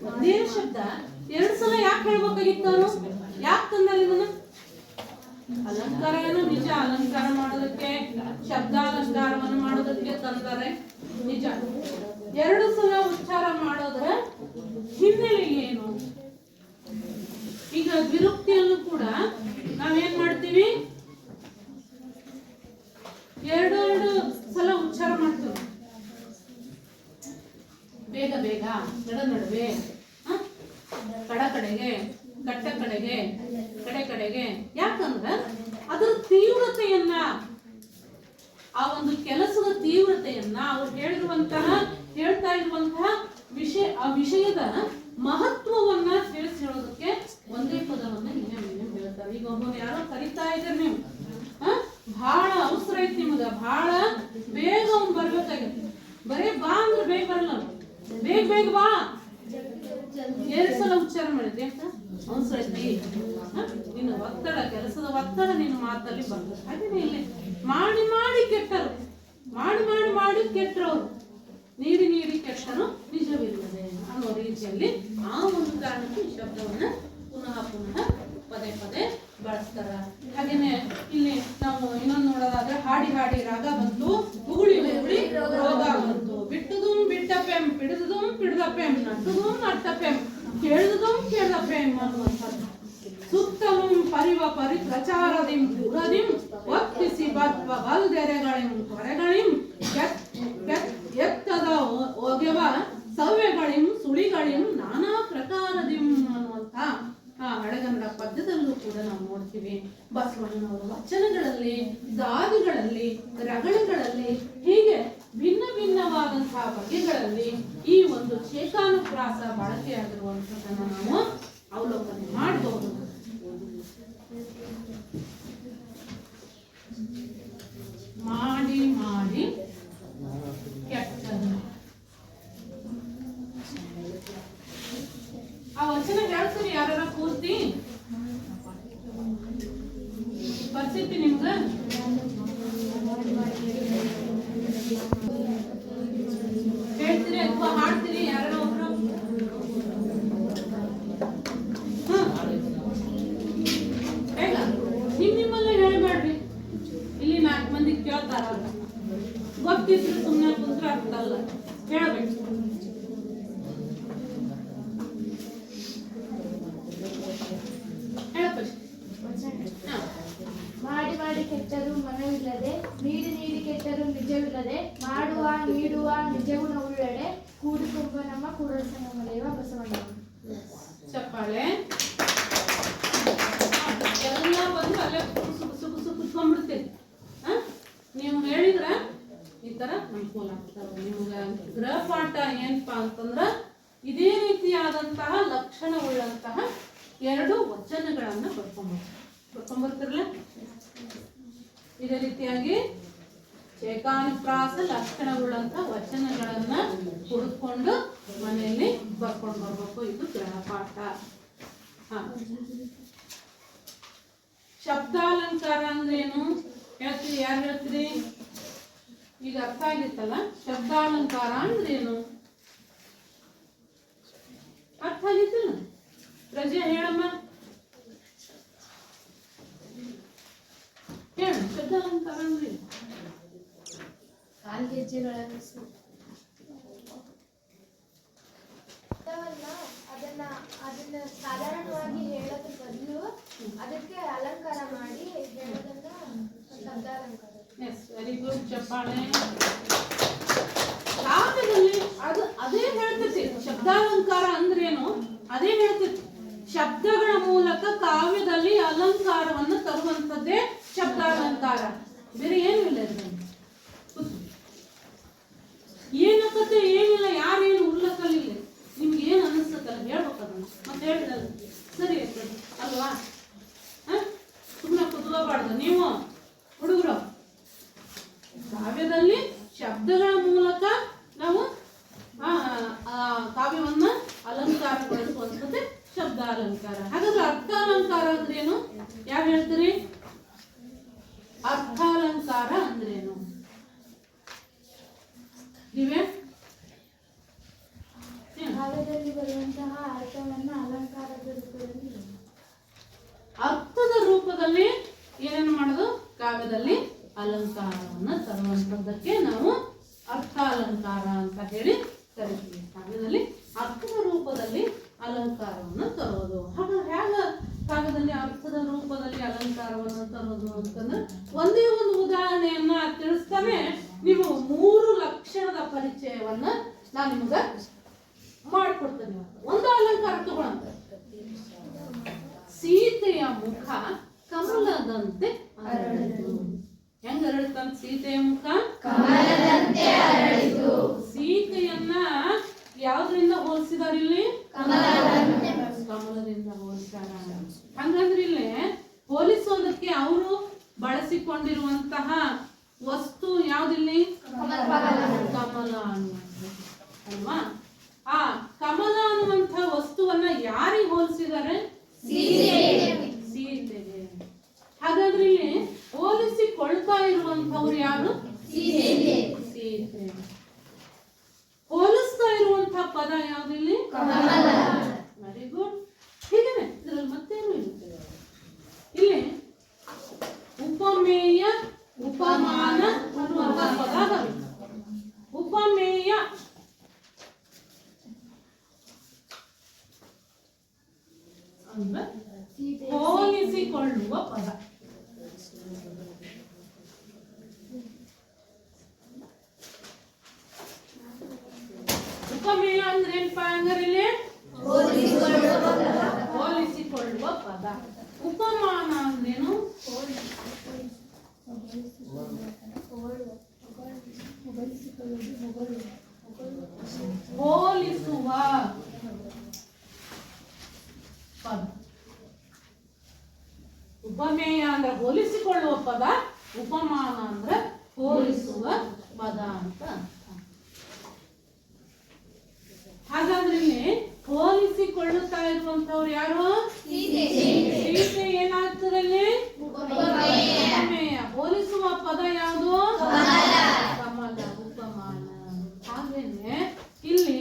ಒಂದೇ ಶಬ್ದ ಎರಡು ಸಲ ಯಾಕೆ ಹೇಳ್ಬೇಕಾಗಿತ್ತು? ಅವರು ಯಾಕೆ ತಂದಾರೆ ಇದನ್ನ? ಅಲಂಕಾರ ಏನು ನಿಜ, ಅಲಂಕಾರ ಮಾಡೋದಕ್ಕೆ, ಶಬ್ದಾಲಂಕಾರವನ್ನು ಮಾಡೋದಕ್ಕೆ ತಂದರೆ ನಿಜ. ಎರಡು ಸಲ ಉಚ್ಚಾರ ಮಾಡೋದ್ರ ಹಿನ್ನೆಲೆ ಏನು? ಈಗ ವಿರುಕ್ತಿಯಲ್ಲೂ ಕೂಡ ನಾವೇನ್ ಮಾಡ್ತೀವಿ? ಎರಡು ಸಲ ಉಚ್ಚಾರ ಮಾಡ್ತೀವಿ. ಬೇಗ ಬೇಗ, ನಡುವೆ, ಕಡ ಕಡೆಗೆ, ಕಟ್ಟ ಕಡೆಗೆ, ಕಡೆ ಕಡೆಗೆ. ಯಾಕಂದ್ರೆ ಅದರ ತೀವ್ರತೆಯನ್ನ, ಆ ಒಂದು ಕೆಲಸದ ತೀವ್ರತೆಯನ್ನ ಅವ್ರು ಹೇಳ್ತಾ ಇರುವಂತಹ ಆ ವಿಷಯದ ಮಹತ್ವವನ್ನ ತಿಳಿಸಿ ಹೇಳೋದಕ್ಕೆ ಒಂದೇ ಪದವನ್ನ ಹೇಳ್ತಾರೆ. ಈಗ ಒಬ್ಬರು ಯಾರೋ ಕರಿತಾ ಇದ್ದಾರೆ, ನೀವು ಬಹಳ ಅವಸರ ಐತಿ ನಿಮಗ, ಬಹಳ ಬೇಗ ಅವ್ನು ಬರ್ಬೇಕಾಗತ್ತೆ. ಬರೇ ಬಾ ಅಂದ್ರೆ ಬೇಗ ಬರಲ್ಲ, ಬೇಗ ಬೇಗ ಬಾ. ಎರಡು ಸಲ ಉಚ್ಚಾರ ಮಾಡಿದ್ದೆ ಅಂತ ಅವಸರ ಐತಿ, ನಿನ್ನ ಒತ್ತಡ, ಕೆಲಸದ ಒತ್ತಡ ನಿನ್ನ ಮಾತಲ್ಲಿ ಬರ್ತದೆ. ಹಾಗೇನೆ ಇಲ್ಲಿ ಮಾಡಿ ಮಾಡಿ ಕೆಟ್ಟರು, ಮಾಡಿ ಮಾಡಿ ಮಾಡಿ ಕೆಟ್ಟರು. ನೀಡಿ ನೀಡಿ ಕೆಟ್ಟನು ನಿಜವಿಲ್ಲದೆ ಅನ್ನೋ ರೀತಿಯಲ್ಲಿ ಆ ಒಂದು ಕಾರಣಕ್ಕೆ ಈ ಶಬ್ದವನ್ನ ಪುನಃ ಪುನಃ ಪದೇ ಪದೇ ಬಳಸ್ತಾರ. ಹಾಗೇನೆ ಇಲ್ಲಿ ನಾವು ಇನ್ನೊಂದು ನೋಡೋದಾದ್ರೆ ಹಾಡಿ ಹಾಡಿ ರಾಗ ಬಂತು, ಉಗುಳಿ ಉಗುಳಿ ರೋಗ ಬಂತು, ಬಿಟ್ಟದುಂ ಬಿಟ್ಟಪೆಂ ಪಿಡಿದುಂ ಪಿಡಿದಪೆಂ ನಟ್ಟುದುಂ ನಟ್ಟಪೆಂ ಕೇಳಿದುಂ ಕೇಳಪೆಂ ಅನ್ನುವಂಥದ್ದು. ಸುತ್ತಲೂ ಪರಿವ ಪರಿ ಪ್ರಚಾರದಿಂ ಪುರದಿಂ ಒಪ್ಪಿಸಿ ಬದ್ವ ಬಲ್ದೆರೆಗಳಿಂ ತೊರೆಗಳಿಂ ಎತ್ತದ ಒಗೆವ ಸವ್ಯಗಳಿಂ ಸುಳಿಗಳಿಂ ನಾನಾ ಪ್ರಕಾರದಿಂ ಅನ್ನುವಂಥ ಆ ಹಳೆಗನ್ನಡ ಪದ್ಯದಲ್ಲೂ ಕೂಡ ನಾವು ನೋಡ್ತೀವಿ. ಬಸವಣ್ಣನವರ ವಚನಗಳಲ್ಲಿ, ಗಾದೆಗಳಲ್ಲಿ, ರಗಳೆಗಳಲ್ಲಿ ಹೀಗೆ ಭಿನ್ನ ಭಿನ್ನವಾದಂತಹ ಬಗೆಗಳಲ್ಲಿ ಈ ಒಂದು ಶೇಷಾನುಪ್ರಾಸ ಬಳಕೆಯಾಗಿರುವಂಥದ್ದನ್ನು ನಾವು ಅವಲೋಕನೆ ಮಾಡಬಹುದು. ಮಾಡಿ ಮಾಡಿ ಕೆಟ್ಟದ್ದು. ಆ ವಚನ ಹೇಳ್ತೀರಿ ಯಾರ ಪೂರ್ತಿ ಬರ್ತಿರ್ತಿ ನಿಮ್ಗ ಹೇಳ್ತೀರಿ ಅಥವಾ ಹಾಡ್ತೀರಿ ಯಾರ ಒಬ್ರು? ಹೇಗ ನಿಮ್ಮಲ್ಲೇ ಹೇಳ್ಬೇಡ್ರಿ, ಇಲ್ಲಿ 4 ಮಂದಿ ಕೇಳ್ತಾರ, ಗೊತ್ತಿದ್ರು ಸುಮ್ಮನೆ ಕುಂತ್ರ ಅರ್ಥ ಅಲ್ಲ, ಹೇಳ್ಬೇಕು. ಮಾಡಿ ಮಾಡಿ ಕೆಟ್ಟರು ಮನವಿಲ್ಲದೆ, ನೀಡಿ ನೀಡಿ ಕೆಟ್ಟರು ನಿಜವಿಲ್ಲದೆ, ಮಾಡುವ ನೀಡುವ ನಿಜಗುಣ ಉಳ್ಳಡೆ, ಕೂಡಿಕೊಂಬ ನಮ್ಮ ಕೂಡಲಸಂಗ ಮರೆಯುವ ಬಸವಣ್ಣ. ಚಪ್ಪಾಳೆ. ಎಲ್ಲ ಬಂದು ಅಲ್ಲೇ ಕುತ್ಕೊಂಡ್ಬಿಡ್ತೀರಿ. ನೀವು ಹೇಳಿದ್ರ ಈ ತರ ಅನುಕೂಲ ಆಗ್ತದೆ. ನಿಮ್ಗೆ ಗೃಹ ಪಾಠ ಏನಪ್ಪಾ ಅಂತಂದ್ರ ಇದೇ ರೀತಿಯಾದಂತಹ ಲಕ್ಷಣವುಳ್ಳಂತಹ 2 ವಚನಗಳನ್ನ ಬರ್ಕೊಂಡ್ಬರ್ತಿರಲ್ಲ. ಇದೇ ರೀತಿಯಾಗಿ ಶೇಖಾನುಪ್ರಾಸ ಲಕ್ಷಣವುಳ್ಳಂತಹ ವಚನಗಳನ್ನ ಹುಡುಕೊಂಡು ಮನೆಯಲ್ಲಿ ಬರ್ಕೊಂಡು ಬರ್ಬೇಕು. ಇದು ಗೃಹ ಪಾಠ. ಶಬ್ದಾಲಂಕಾರ ಅಂದ್ರೇನು ಹೇಳ್ತೀರಿ? ಯಾರು ಹೇಳ್ತೀರಿ? ಈಗ ಅರ್ಥ ಆಗಿತ್ತಲ್ಲ ಶಬ್ದಾಲಂಕಾರ ಅಂದ್ರೇನು? ಅರ್ಥ ಆಗಿತ್ತಿಲ್ಲ? ಪ್ರಜೆ ಹೇಳಮ್ಮ, ಹೇಳ. ಶಬ್ದಾಲಂಕಾರ ಅಂದ್ರೆ ಕಾಲ್ಗೆಜ್ಜೆಗಳನ್ನು ಅದನ್ನ ಸಾಧಾರಣವಾಗಿ ಹೇಳೋದ್ರ ಬದಲು ಅದಕ್ಕೆ ಅಲಂಕಾರ ಮಾಡಿ ಹೇಳೋದನ್ನ ಶಬ್ದಾಲಂಕಾರ. S, very good. ಚಪ್ಪಾಳೆ. ಕಾವ್ಯದಲ್ಲಿ ಅದೇ ಹೇಳ್ತೈತಿ. ಶಬ್ದಾಲಂಕಾರ ಅಂದ್ರೇನು ಅದೇ ಹೇಳ್ತೈತಿ. ಶಬ್ದಗಳ ಮೂಲಕ ಕಾವ್ಯದಲ್ಲಿ ಅಲಂಕಾರವನ್ನು ತರುವಂತದ್ದೇ ಶಬ್ದಾಲಂಕಾರ. ಬೇರೆ ಏನು ಇಲ್ಲ. ಏನಕ್ಕತ್ತೆ ಏನಿಲ್ಲ, ಯಾರೇನು ಉಲ್ಲಕಲಿಲ್ಲ. ನಿಮ್ಗೆ ಏನು ಅನಿಸ್ತಲ್ಲ ಹೇಳ್ಬೇಕದನ್ನ ಮತ್ತೆ ಹೇಳಿದಲ್ಲ ಸರಿ ಇರ್ತದೆ ಅಲ್ವಾ? ಸುಮ್ಮನೆ ಕುತ್ಕೋಬಾರ್ದು ನೀವು ಹುಡುಗರು. ಕಾವ್ಯದಲ್ಲಿ ಶಬ್ದಗಳ ಮೂಲಕ ನಾವು ಕಾವ್ಯವನ್ನ ಅಲಂಕಾರಗೊಳಿಸುವಂಥದ್ದೇ ಶಬ್ದಾಲಂಕಾರ. ಹಾಗಾದ್ರೆ ಅರ್ಥಾಲಂಕಾರ ಅಂದ್ರೇನು? ಯಾರು ಹೇಳ್ತೀರಿ? ಅರ್ಥಾಲಂಕಾರ ಅಂದ್ರೇನು? ನೀವೇ ಕಾವ್ಯದಲ್ಲಿ ಬರುವಂತಹ ಅರ್ಥವನ್ನ ಅಲಂಕಾರದ ರೂಪದಲ್ಲಿ, ಅರ್ಥದ ರೂಪದಲ್ಲಿ ಏನೇನು ಮಾಡೋದು? ಕಾವ್ಯದಲ್ಲಿ ಅಲಂಕಾರವನ್ನ ತರುವಂತದ್ದಕ್ಕೆ ನಾವು ಅರ್ಥಾಲಂಕಾರ ಅಂತ ಹೇಳಿ ಕರಿತೀವಿ. ಕಾವ್ಯದಲ್ಲಿ ಅರ್ಥದ ರೂಪದಲ್ಲಿ ಅಲಂಕಾರವನ್ನು ತರೋದು. ಹಾಗಾದ್ರೆ ಹೇಗ ಕಾವ್ಯದಲ್ಲಿ ಅರ್ಥದ ರೂಪದಲ್ಲಿ ಅಲಂಕಾರವನ್ನು ತರೋದು ಅಂತಂದ್ರೆ ಒಂದೇ ಒಂದು ಉದಾಹರಣೆಯನ್ನ ತಿಳಿಸ್ತಾನೆ ನೀವು 3 ಲಕ್ಷಣದ ಪರಿಚಯವನ್ನ ನಾನು ನಿಮ್ಗೆ ಮಾಡ್ಕೊಡ್ತೇನೆ. ಒಂದು ಅಲಂಕಾರ ತಗೊಳಂತ. ಸೀತೆಯ ಮುಖ ಕಮಲದಂತೆ ಅರಳಿತು. ಹೆಂಗ ಅರಳಿತಂತ ಸೀತೆಯ ಮುಖ? ಕಮಲದಂತೆ ಅರಳಿತು. ಸೀತೆಯನ್ನ ಯಾವ್ದ್ರಿಂದ ಹೋಲಿಸಿದಾರೆ ಇಲ್ಲಿ? ಕಮಲದಿಂದ ಹೋಲಿಸ್ತಾರ. ಹಂಗಂದ್ರೆ ಇಲ್ಲಿ ಹೋಲಿಸೋದಕ್ಕೆ ಅವರು ಬಳಸಿಕೊಂಡಿರುವಂತಹ ವಸ್ತು ಯಾವ್ದಿಲ್ಲಿ? ಕಮಲ ಅನ್ನುವಂಥದ್ದು ಅಲ್ವಾ? ಆ ಕಮಲ ಅನ್ನುವಂಥ ವಸ್ತುವನ್ನ ಯಾರಿಗೆ ಹೋಲಿಸಿದ್ದಾರೆ? ಸೀತೆಗೆ. ಹಾಗಾದ್ರೆ ಇಲ್ಲಿ ಹೋಲಿಸಿಕೊಳ್ತಾ ಇರುವಂತವ್ರು ಯಾರು? ಸೀತೆ. Very good. ಹೀಗೇನೆ ಇದರಲ್ಲಿ ಮತ್ತೇನು ಇರುತ್ತೆ ಇಲ್ಲಿ ಉಪಮೇಯ ಉಪಮಾನ ಅನ್ನುವಂಥ ಪದ ಬರುತ್ತೆ. ಉಪಮೇಯ ಅಂದ್ರೆ ಹೋಲಿಸಿಕೊಳ್ಳುವ ಪದ. ಉಪಮೇಯ ಅಂದ್ರೆ ಏನಪ್ಪಾ ಅಂದ್ರೆ ಹೋಲಿಸಿಕೊಳ್ಳುವ ಪದ. ಉಪಮಾನ ಅಂದ್ರೇನು? ಹೋಲಿಸುವ ಪದ. ಉಪಮೇಯ ಅಂದ್ರೆ ಹೋಲಿಸಿಕೊಳ್ಳುವ ಪದ, ಉಪಮಾನ ಅಂದ್ರೆ ಹೋಲಿಸುವ ಪದ ಅಂತ. ಹಾಗಾದ್ರೆ ಇಲ್ಲಿ ಹೋಲಿಸಿಕೊಳ್ಳುತ್ತಾ ಇರುವಂತವ್ರು ಯಾರು? ಸೀತೆ. ಏನಾಗ್ತದಲ್ಲಿ? ಉಪಮೇಯ. ಹೋಲಿಸುವ ಪದ ಯಾವುದು? ಕಮಲ, ಉಪಮಾನ. ಹಾಗೇನೆ ಇಲ್ಲಿ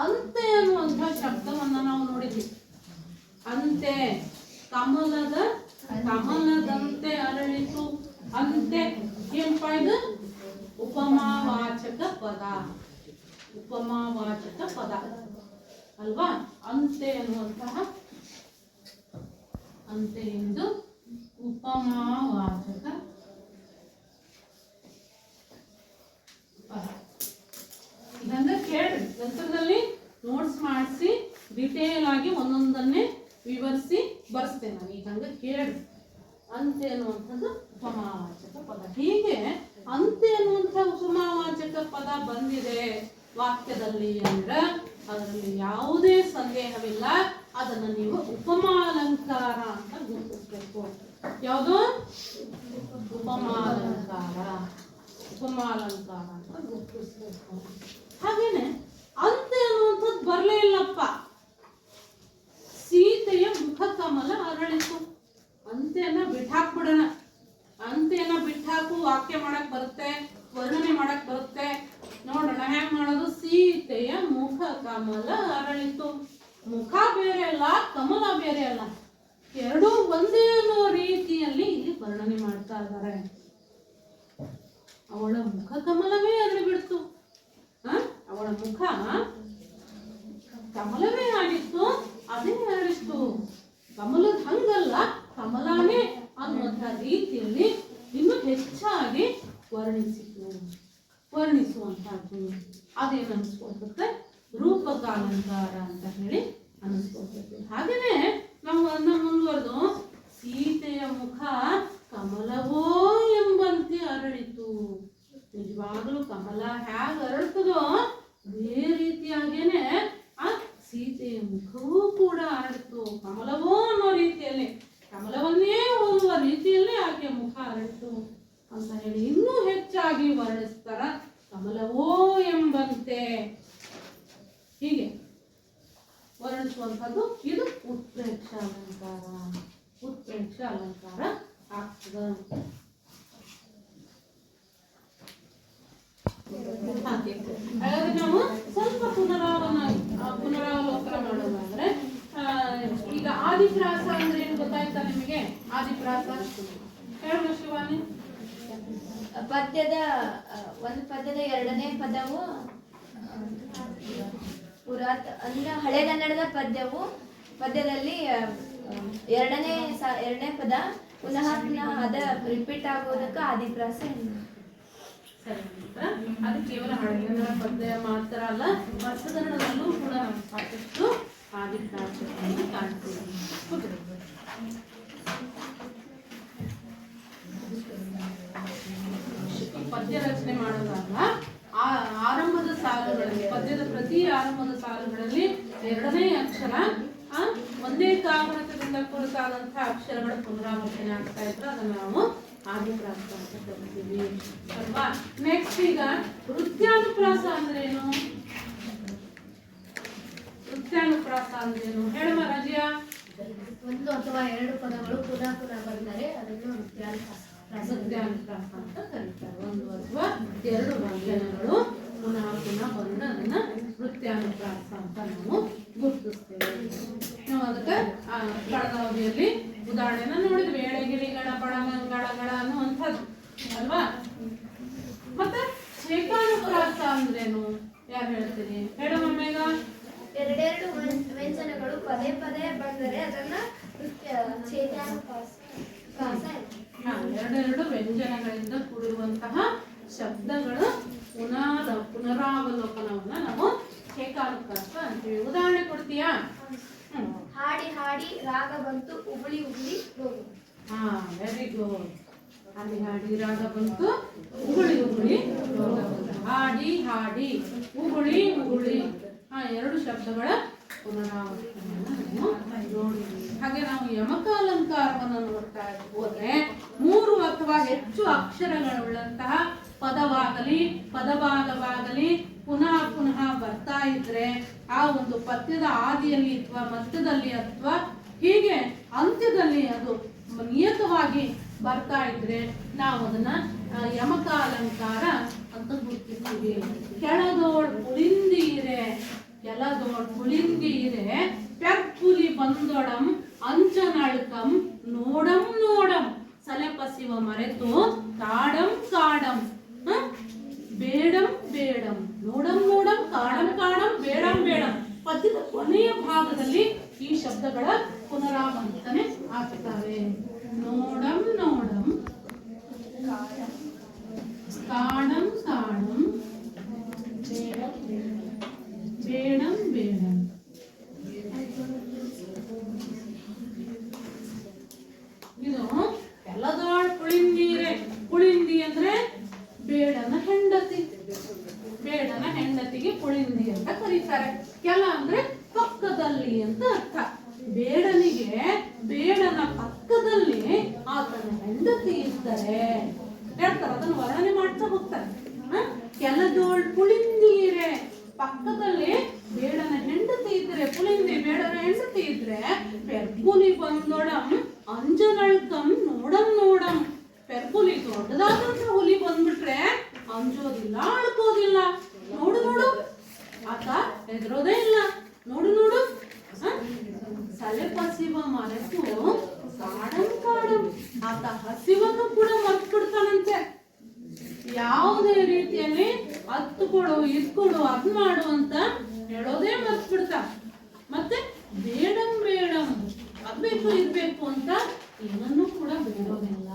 ಅಂತೆ ಅನ್ನುವಂಥ ಶಬ್ದವನ್ನ ನಾವು ನೋಡಿದ್ವಿ. ಅಂತೆ, ಕಮಲದಂತೆ ಅರಳಿತು. ಅಂತೆ ಏನಪ್ಪ ಇದು? ಉಪಮಾವಾಚಕ ಪದ. ಉಪಮಾವಾಚಕ ಪದ ಅಲ್ವಾ? ಅಂತೆ ಅನ್ನುವಂತಹ ಅಂತೆ ಎಂದು ಉಪಮಾವಾಚಕ ಪದ. ಇದನ್ನ ಕೇಳ್ರಿ, ನಂತರದಲ್ಲಿ ನೋಟ್ಸ್ ಮಾಡಿಸಿ ಡಿಟೇಲ್ ಆಗಿ ಒಂದೊಂದನ್ನೇ ವಿವರಿಸಿ ಬರ್ಸ್ತೇನೆ ನಾನು. ಈಗ ಹಂಗ ಕೇಳ್ರಿ. ಅಂತೆ ಅನ್ನುವಂಥದ್ದು ಉಪಮಾವಾಚಕ ಪದ. ಹೀಗೆ ಅಂತೆ ಅನ್ನುವಂಥ ಉಪಮಾವಾಚಕ ಪದ ಬಂದಿದೆ ವಾಕ್ಯದಲ್ಲಿ ಅಂದ್ರೆ ಅದರಲ್ಲಿ ಯಾವುದೇ ಸಂದೇಹವಿಲ್ಲ. ಅದನ್ನು ನೀವು ಉಪಮಾಲಂಕಾರ ಅಂತ ಗುರುತಿಸಬೇಕು. ಯಾವುದು? ಉಪಮಾಲಂಕಾರ. ಉಪಮಾಲಂಕಾರ ಅಂತ ಗುರುತಿಸಬೇಕು. ಹಾಗೇನೆ ಅಂತೆ ಅನ್ನುವಂಥದ್ದು ಬರಲೇ ಇಲ್ಲಪ್ಪ. ಸೀತೆಯ ಮುಖ ಕಮಲ ಅರಳಿತು. ಅಂತೆಯನ್ನ ಬಿಟ್ಟಾಕ್ಬಿಡೋಣ. ಅಂತೆಯನ್ನ ಬಿಟ್ಟಾಕು ವಾಕ್ಯ ಮಾಡಕ್ ಬರುತ್ತೆ, ವರ್ಣನೆ ಮಾಡಕ್ ಬರುತ್ತೆ. ನೋಡೋಣ ಹೆಂಗ್ ಮಾಡೋದು. ಸೀತೆಯ ಮುಖ ಕಮಲ ಅರಳಿತು. ಮುಖ ಬೇರೆ ಅಲ್ಲ, ಕಮಲ ಬೇರೆ ಅಲ್ಲ, ಎರಡೂ ಒಂದೇ ಅನ್ನೋ ರೀತಿಯಲ್ಲಿ ಇಲ್ಲಿ ವರ್ಣನೆ ಮಾಡ್ತಾ ಇದ್ದಾರೆ. ಅವಳ ಮುಖ ಕಮಲವೇ ಅರಳಿ ಬಿಡ್ತು. ಅವಳ ಮುಖ ಕಮಲವೇ ಆಗಿತ್ತು, ಅದೇ ಅರಳಿತ್ತು. ಕಮಲದ ಹಂಗಲ್ಲ, ಕಮಲನೇ ಅನ್ನುವಂಥ ರೀತಿಯಲ್ಲಿ ಇನ್ನು ಹೆಚ್ಚಾಗಿ ವರ್ಣಿಸುವಂತಹದ್ದು. ಅದೇನು ಅನಿಸ್ಕೊಳ್ತದೆ? ರೂಪಕಾಲಂಕಾರ ಅಂತ ಹೇಳಿ ಅನಿಸ್ಕೊಳ್ತದೆ. ಹಾಗೇನೆ ನಾವು ಅದನ್ನ ಮುಂದುವರೆದು ಸೀತೆಯ ಮುಖ ಕಮಲವೋ ಎಂಬಂತೆ ಅರಳಿತು. ನಿಜವಾಗ್ಲೂ ಕಮಲ ಹೇಗೆ ಅರಳ್ತದೋ ಅದೇ ರೀತಿಯಾಗೇನೆ ಆ ಸೀತೆಯ ಮುಖವೂ ಕೂಡ ಅರಳಿತು. ಕಮಲವೋ ಅನ್ನೋ ರೀತಿಯಲ್ಲಿ, ಕಮಲವನ್ನೇ ಹೋಲುವ ರೀತಿಯಲ್ಲಿ ಆಕೆಯ ಮುಖ ಅರಳಿತು ಅಂತ ಹೇಳಿ ಇನ್ನೂ ಹೆಚ್ಚಾಗಿ ವರ್ಣಿಸ್ತಾರ. ಕಮಲವೋ ಎಂಬಂತೆ ಹೀಗೆ ವರ್ಣಿಸುವಂಥದ್ದು ಇದು ಉತ್ಪ್ರೇಕ್ಷ ಅಲಂಕಾರ. ಉತ್ಪ್ರೇಕ್ಷ ಅಲಂಕಾರ ಆಗ್ತದೆ. ಹಾಗಾದ್ರೆ ನಾವು ಸ್ವಲ್ಪ ಪುನರಾವಲೋಕನ ಮಾಡೋದಾದ್ರೆ ಈಗ ಆದಿಪ್ರಾಸ ಅಂದ್ರೆ ಏನು ಗೊತ್ತಾಯ್ತಾ ನಿಮಗೆ? ಆದಿಪ್ರಾಸ ಹೇಳು ಶಿವಾನಿ. ಒಂದು ಪದ್ಯದ ಎರಡನೇ ಪದವು ಅಂದ್ರೆ ಹಳೆಗನ್ನಡದ ಪದ್ಯದಲ್ಲಿ ಎರಡನೇ ಪದ ಪುನಃ ಅದ ರಿಪೀಟ್ ಆಗೋದಕ್ಕೆ ಆದಿಪ್ರಾಸ. ಸರಿ, ಅದು ಕೇವಲ ಹಳೆಗನ್ನಡ ಪದ್ಯ ಮಾತ್ರ ಅಲ್ಲ, ಹೊಸಗನ್ನಡದಲ್ಲೂ ಕೂಡ ನಾವು ಸಾಕಷ್ಟು ಆದಿಪ್ರಾಸವನ್ನು ಕಾಣ್ತೀವಿ. ಪದ್ಯ ರಚನೆ ಮಾಡೋದಾಗ ಆರಂಭದ ಸಾಲುಗಳಲ್ಲಿ, ಪದ್ಯದ ಪ್ರತಿ ಆರಂಭದ ಸಾಲುಗಳಲ್ಲಿ ಎರಡನೇ ಅಕ್ಷರ ಒಂದೇ ಕಾಗುಣಿತದಿಂದ ಕುರಿತಾದಂತಹ ಅಕ್ಷರಗಳ ಪುನರಾವರ್ತನೆ ಆಗ್ತಾ ಇದ್ರೆ ಅದನ್ನು ನಾವು ಆದಿಪ್ರಾಸ ಅಂತ ಕರಿತೀವಿ ಅಲ್ವಾ? ನೆಕ್ಸ್ಟ್ ಈಗ ವೃತ್ಯಾನುಪ್ರಾಸ ಅಂದ್ರೇನು? ವೃತ್ಯಾನುಪ್ರಾಸ ಅಂದ್ರೇನು ಹೇಳುವ ರಜಿಯಾ? ಒಂದು ಅಥವಾ ಎರಡು ಪದಗಳು ಪುನಃ ಬಂದರೆ ಅದನ್ನು ವೃತ್ಯಾನುಪ್ರಾಸ ಅಂತ ಕರೀತಾರೆ. ಒಂದು ಅಥವಾ ಎರಡು ವ್ಯಂಜನಗಳು ಪುನಃ ಬಂದು ಅದನ್ನ ವೃತ್ಯಾನುಪ್ರಾಸ ಅಂತ ನಾವು ಗುರುತಿಸ್ತೇವೆ. ನಾವು ಅದಕ್ಕೆ ಕಳೆದ ಅವಧಿಯಲ್ಲಿ ಉದಾಹರಣೆನ ನೋಡಿದ್ವಿ, ಎಳೆಗಿಳಿಗಳ ಬಳಗಗಳ ಅನ್ನುವಂಥದ್ದು ಅಲ್ವಾ. ಮತ್ತೆ ಏಕಾನುಪ್ರಾಸ ಅಂದ್ರೇನು, ಯಾರು ಹೇಳ್ತೀರಿ? ಹೇಳೋಮೇಗ. ಎರಡೆರಡು ವ್ಯಂಜನಗಳು ಪದೇ ಪದೇ ಬಂದರೆ ಅದನ್ನ ಎರಡೆರಡು ವ್ಯಂಜನಗಳಿಂದ ಕೂಡಿರುವಂತಹ ಶಬ್ದಗಳು ಪುನರಾವಲೋಕನವನ್ನ ನಾವು ಏಕಾನುಪ್ರಾಸ ಅಂತೀವಿ. ಉದಾಹರಣೆ ಕೊಡ್ತೀಯಾ? ಹಾಡಿ ಹಾಡಿ ರಾಗ ಬಂತು ಉಗುಳಿ ಉಗುಳಿ ಹೋಗು. Very good. ಹಾಡಿ ಹಾಡಿ ರಾಗ ಬಂತು ಉಗುಳಿ ಉಗುಳಿ ರೋಗ ಬಂತು. ಹಾಡಿ ಹಾಡಿ ಉಗುಳಿ ಉಗುಳಿ ಎರಡು ಶಬ್ದಗಳ ಪುನರಾವರ್ತನೆಯನ್ನು ನೋಡಿದ್ವಿ. ಹಾಗೆ ನಾವು ಯಮಕಾಲಂಕಾರವನ್ನು ನೋಡ್ತಾ ಹೋದ್ರೆ 3 ಅಥವಾ ಹೆಚ್ಚು ಅಕ್ಷರಗಳುಳ್ಳಂತಹ ಪದಭಾಗವಾಗಲಿ ಪುನಃ ಪುನಃ ಬರ್ತಾ ಇದ್ರೆ ಆ ಒಂದು ಪದ್ಯದ ಆದಿಯಲ್ಲಿ ಅಥವಾ ಮಧ್ಯದಲ್ಲಿ ಅಥವಾ ಹೀಗೆ ಅಂತ್ಯದಲ್ಲಿ ಅದು ನಿಯತವಾಗಿ ಬರ್ತಾ ಇದ್ರೆ ನಾವು ಅದನ್ನ ಯಮಕಾಲಂಕಾರ ಅಂತ ಗುರುತಿಸ್ತೀವಿ. ಕೆಳದೋಳ್ ಪುಳಿಂದೀರೆ, ಕೆಳದೋಳ್ ಪುಳಿಂದೀರೆ ಪೆರ್ಪುಲಿ ಬಂದೊಡಂ ಅಂಚನಳ್ಕಂ ನೋಡಂ ನೋಡಂ ಸಲೆಪಸಿವ ಮರೆತು ಕಾಡಂ ಕಾಡಂ ಬೇಡಂ ಬೇಡಂ ನೋಡಂ ನೋಡಂ ಕಾಡಂ ಕಾಡಂ ಬೇಡಂ ಬೇಡಂ. ಪದ್ಯದ ಕೊನೆಯ ಭಾಗದಲ್ಲಿ ಈ ಶಬ್ದಗಳ ಪುನರಾವರ್ತನೆ ಆಗ್ತವೆ. ನೋಡಂ ನೋಡಂ ಕಾಡಂ ಕಾಡಂ ಬೇಡಂ ಬೇಡಂ. ಇದು ಎಲ್ಲದೋಳ್ ಪುಳಿಂದಿರೆ. ಪುಳಿಂದಿ ಅಂದ್ರೆ ಬೇಡನ ಹೆಂಡತಿ. ಬೇಡನ ಹೆಂಡತಿಗೆ ಪುಳಿಂದಿ ಅಂತ ಕರೀತಾರೆ. ಕೆಲ ಅಂದ್ರೆ ಪಕ್ಕದಲ್ಲಿ ಅಂತ ಅರ್ಥ. ಬೇಡನಿಗೆ ಬೇಡನ ಪಕ್ಕದಲ್ಲಿ ಆತನ ಹೆಂಡತಿ ಇರ್ತಾರೆ ಹೇಳ್ತಾರೆ. ಅದನ್ನು ವರ್ಣನೆ ಮಾಡ್ತಾ ಹೋಗ್ತಾರೆ. ಕೆಲದೋಳ್ ಪುಳಿಂದಿರೆ, ಪಕ್ಕದಲ್ಲಿ ಬೇಡನ ಹೆಂಡತಿ ಇದ್ರೆ, ಪುಳಿಂದಿ ಬೇಡನ ಹೆಂಡತಿ ಇದ್ರೆ ಪೆರ್ಪುಲಿ ಬಂದೊಡಂ ಅಂಜನಳ್ಕಂ ನೋಡಂ ನೋಡಂ. ಪೆರ್ಪುಲಿ ದೊಡ್ಡದಾದಂತ ಹುಲಿ ಬಂದ್ಬಿಟ್ರೆ ಅಂಜೋದಿಲ್ಲ, ಅಳ್ಕೋದಿಲ್ಲ. ನೋಡು ನೋಡು ಆತ ಹೆದರೋದೇ ಇಲ್ಲ. ನೋಡು ನೋಡು ಸಲೆಪಸಿವ ಮರೆತು ಕಾಡಂ ಕಾಡಂ. ಆತ ಹಸಿವನ್ನು ಕೂಡ ಮರ್ತ್ಬಿಡ್ತಾನಂತೆ. ಯಾವುದೇ ರೀತಿಯಲ್ಲಿ ಹತ್ತು ಕೊಡು ಇದ್ ಕೊಡು ಅದ್ ಮಾಡು ಅಂತ ಹೇಳೋದೇ ಮರ್ತ್ಬಿಡ್ತ. ಮತ್ತೆ ಬೇಡಂ ಬೇಡಂ ಅದ್ಬೇಕು ಇರ್ಬೇಕು ಅಂತ ಏನನ್ನೂ ಕೂಡ ಬೇಡೋದಿಲ್ಲ.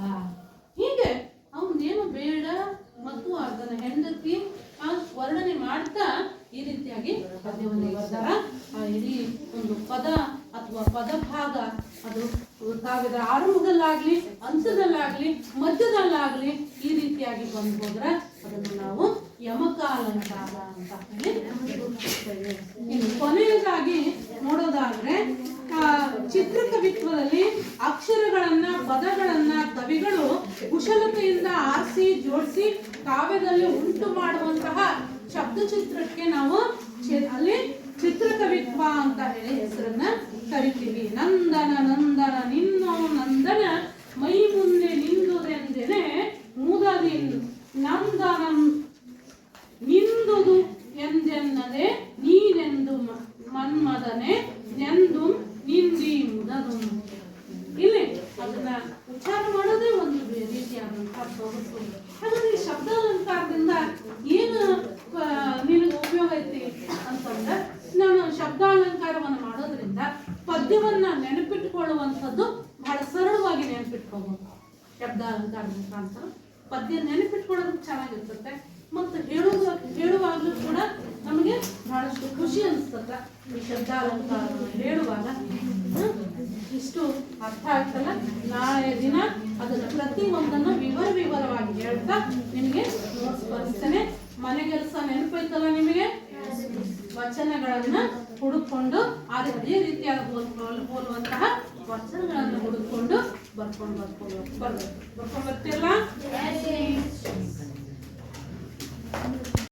ಹೀಗೆ ಅವನೇನು ಬೇಡ ಮತ್ತು ಅದನ್ನ ಹೆಂಡತಿ ವರ್ಣನೆ ಮಾಡ್ತಾ ಈ ರೀತಿಯಾಗಿ ಪದ್ಯವನ್ನು ಬರ್ತಾರ. ಆ ಇಡೀ ಒಂದು ಪದ ಅಥವಾ ಪದಭಾಗ ಅದು ಕಾವ್ಯದ ಆರಂಭದಲ್ಲಾಗ್ಲಿ ಅಂತ್ಯದಲ್ಲಾಗ್ಲಿ ಮಧ್ಯದಲ್ಲಾಗ್ಲಿ ಈ ರೀತಿಯಾಗಿ ಬಂದು ಹೋದ್ರೆ ಅದನ್ನು ನಾವು ಯಮಕಾಲಂಕಾರ ಅಂತ ಹೇಳಿ. ಇನ್ನು ಕೊನೆಯದಾಗಿ ನೋಡೋದಾದ್ರೆ ಚಿತ್ರಕವಿತ್ವದಲ್ಲಿ ಅಕ್ಷರಗಳನ್ನ ಪದಗಳನ್ನ ಕವಿಗಳು ಕುಶಲತೆಯಿಂದ ಆರಿಸಿ ಜೋಡಿಸಿ ಕಾವ್ಯದಲ್ಲಿ ಉಂಟು ಮಾಡುವಂತಹ ಶಬ್ದಚಿತ್ರಕ್ಕೆ ನಾವು ಅಲ್ಲಿ ಚಿತ್ರಕವಿತ್ವ ಅಂತ ಹೇಳಿ ಹೆಸರನ್ನ ಕರಿತೀವಿ. ನಂದನ ನಂದನ ನಿನ್ನೋ ನಂದನ ಮೈ ಮುಂದೆ ನಿಂದುದೆಂದೇನೆ ಮುದದಿ ನಂದನ ನಿಂದುದು ಎಂದೆನ್ನದೆ ನೀನೆಂದು ಮನ್ಮದನೆ ಎಂದು ನಿಂದಿ ಮುದದು. ಇಲ್ಲಿ ಅದನ್ನ ಉಚ್ಚಾರ ಮಾಡೋದೇ ಒಂದು ರೀತಿಯಾದಂತಹ ಸೊಗಸು. ಹಾಗಾದ್ರೆ ಶಬ್ದಾಲಂಕಾರದಿಂದ ಏನು ನಿನಗೆ ಉಪಯೋಗ ಐತಿ ಅಂತಂದ್ರೆ, ನಾನು ಶಬ್ದಾಲಂಕಾರವನ್ನು ಮಾಡೋದ್ರಿಂದ ಪದ್ಯವನ್ನ ನೆನಪಿಟ್ಟುಕೊಳ್ಳುವಂಥದ್ದು ಬಹಳ ಸರಳವಾಗಿ ನೆನಪಿಟ್ಕೋಬಹುದು. ಶಬ್ದಾಲಂಕಾರದ ಮುಖಾಂತರ ಪದ್ಯ ನೆನಪಿಟ್ಕೊಳ್ಳೋದು ಚೆನ್ನಾಗಿರ್ತದೆ ಮತ್ತು ಹೇಳುವಾಗಲೂ ಕೂಡ ನಮಗೆ ಬಹಳಷ್ಟು ಖುಷಿ ಅನಿಸ್ತದೆ. ಈ ಶಬ್ದಾಲಂಕಾರವನ್ನು ಹೇಳುವಾಗ ಇಷ್ಟು ಅರ್ಥ ಆಗ್ತಲ್ಲ. ನಾಳೆ ದಿನ ಅದನ್ನ ಪ್ರತಿ ಒಂದನ್ನು ವಿವರವಾಗಿ ಹೇಳ್ತಾ ನಿಮಗೆ ನೋಟ್ಸ್ ಬರೆಸ್ತೇನೆ. ಮನೆಗೆಲಸ ನೆನಪೈತಲ್ಲ ನಿಮಗೆ? ವಚನಗಳನ್ನ ಹುಡುಕೊಂಡು ಅದೇ ರೀತಿಯಾದ ಹೋಲುವಂತಹ ವಚನಗಳನ್ನು ಹುಡುಕೊಂಡು ಬರ್ಕೊಂಡು ಬರ್ತಿಲ್ಲ.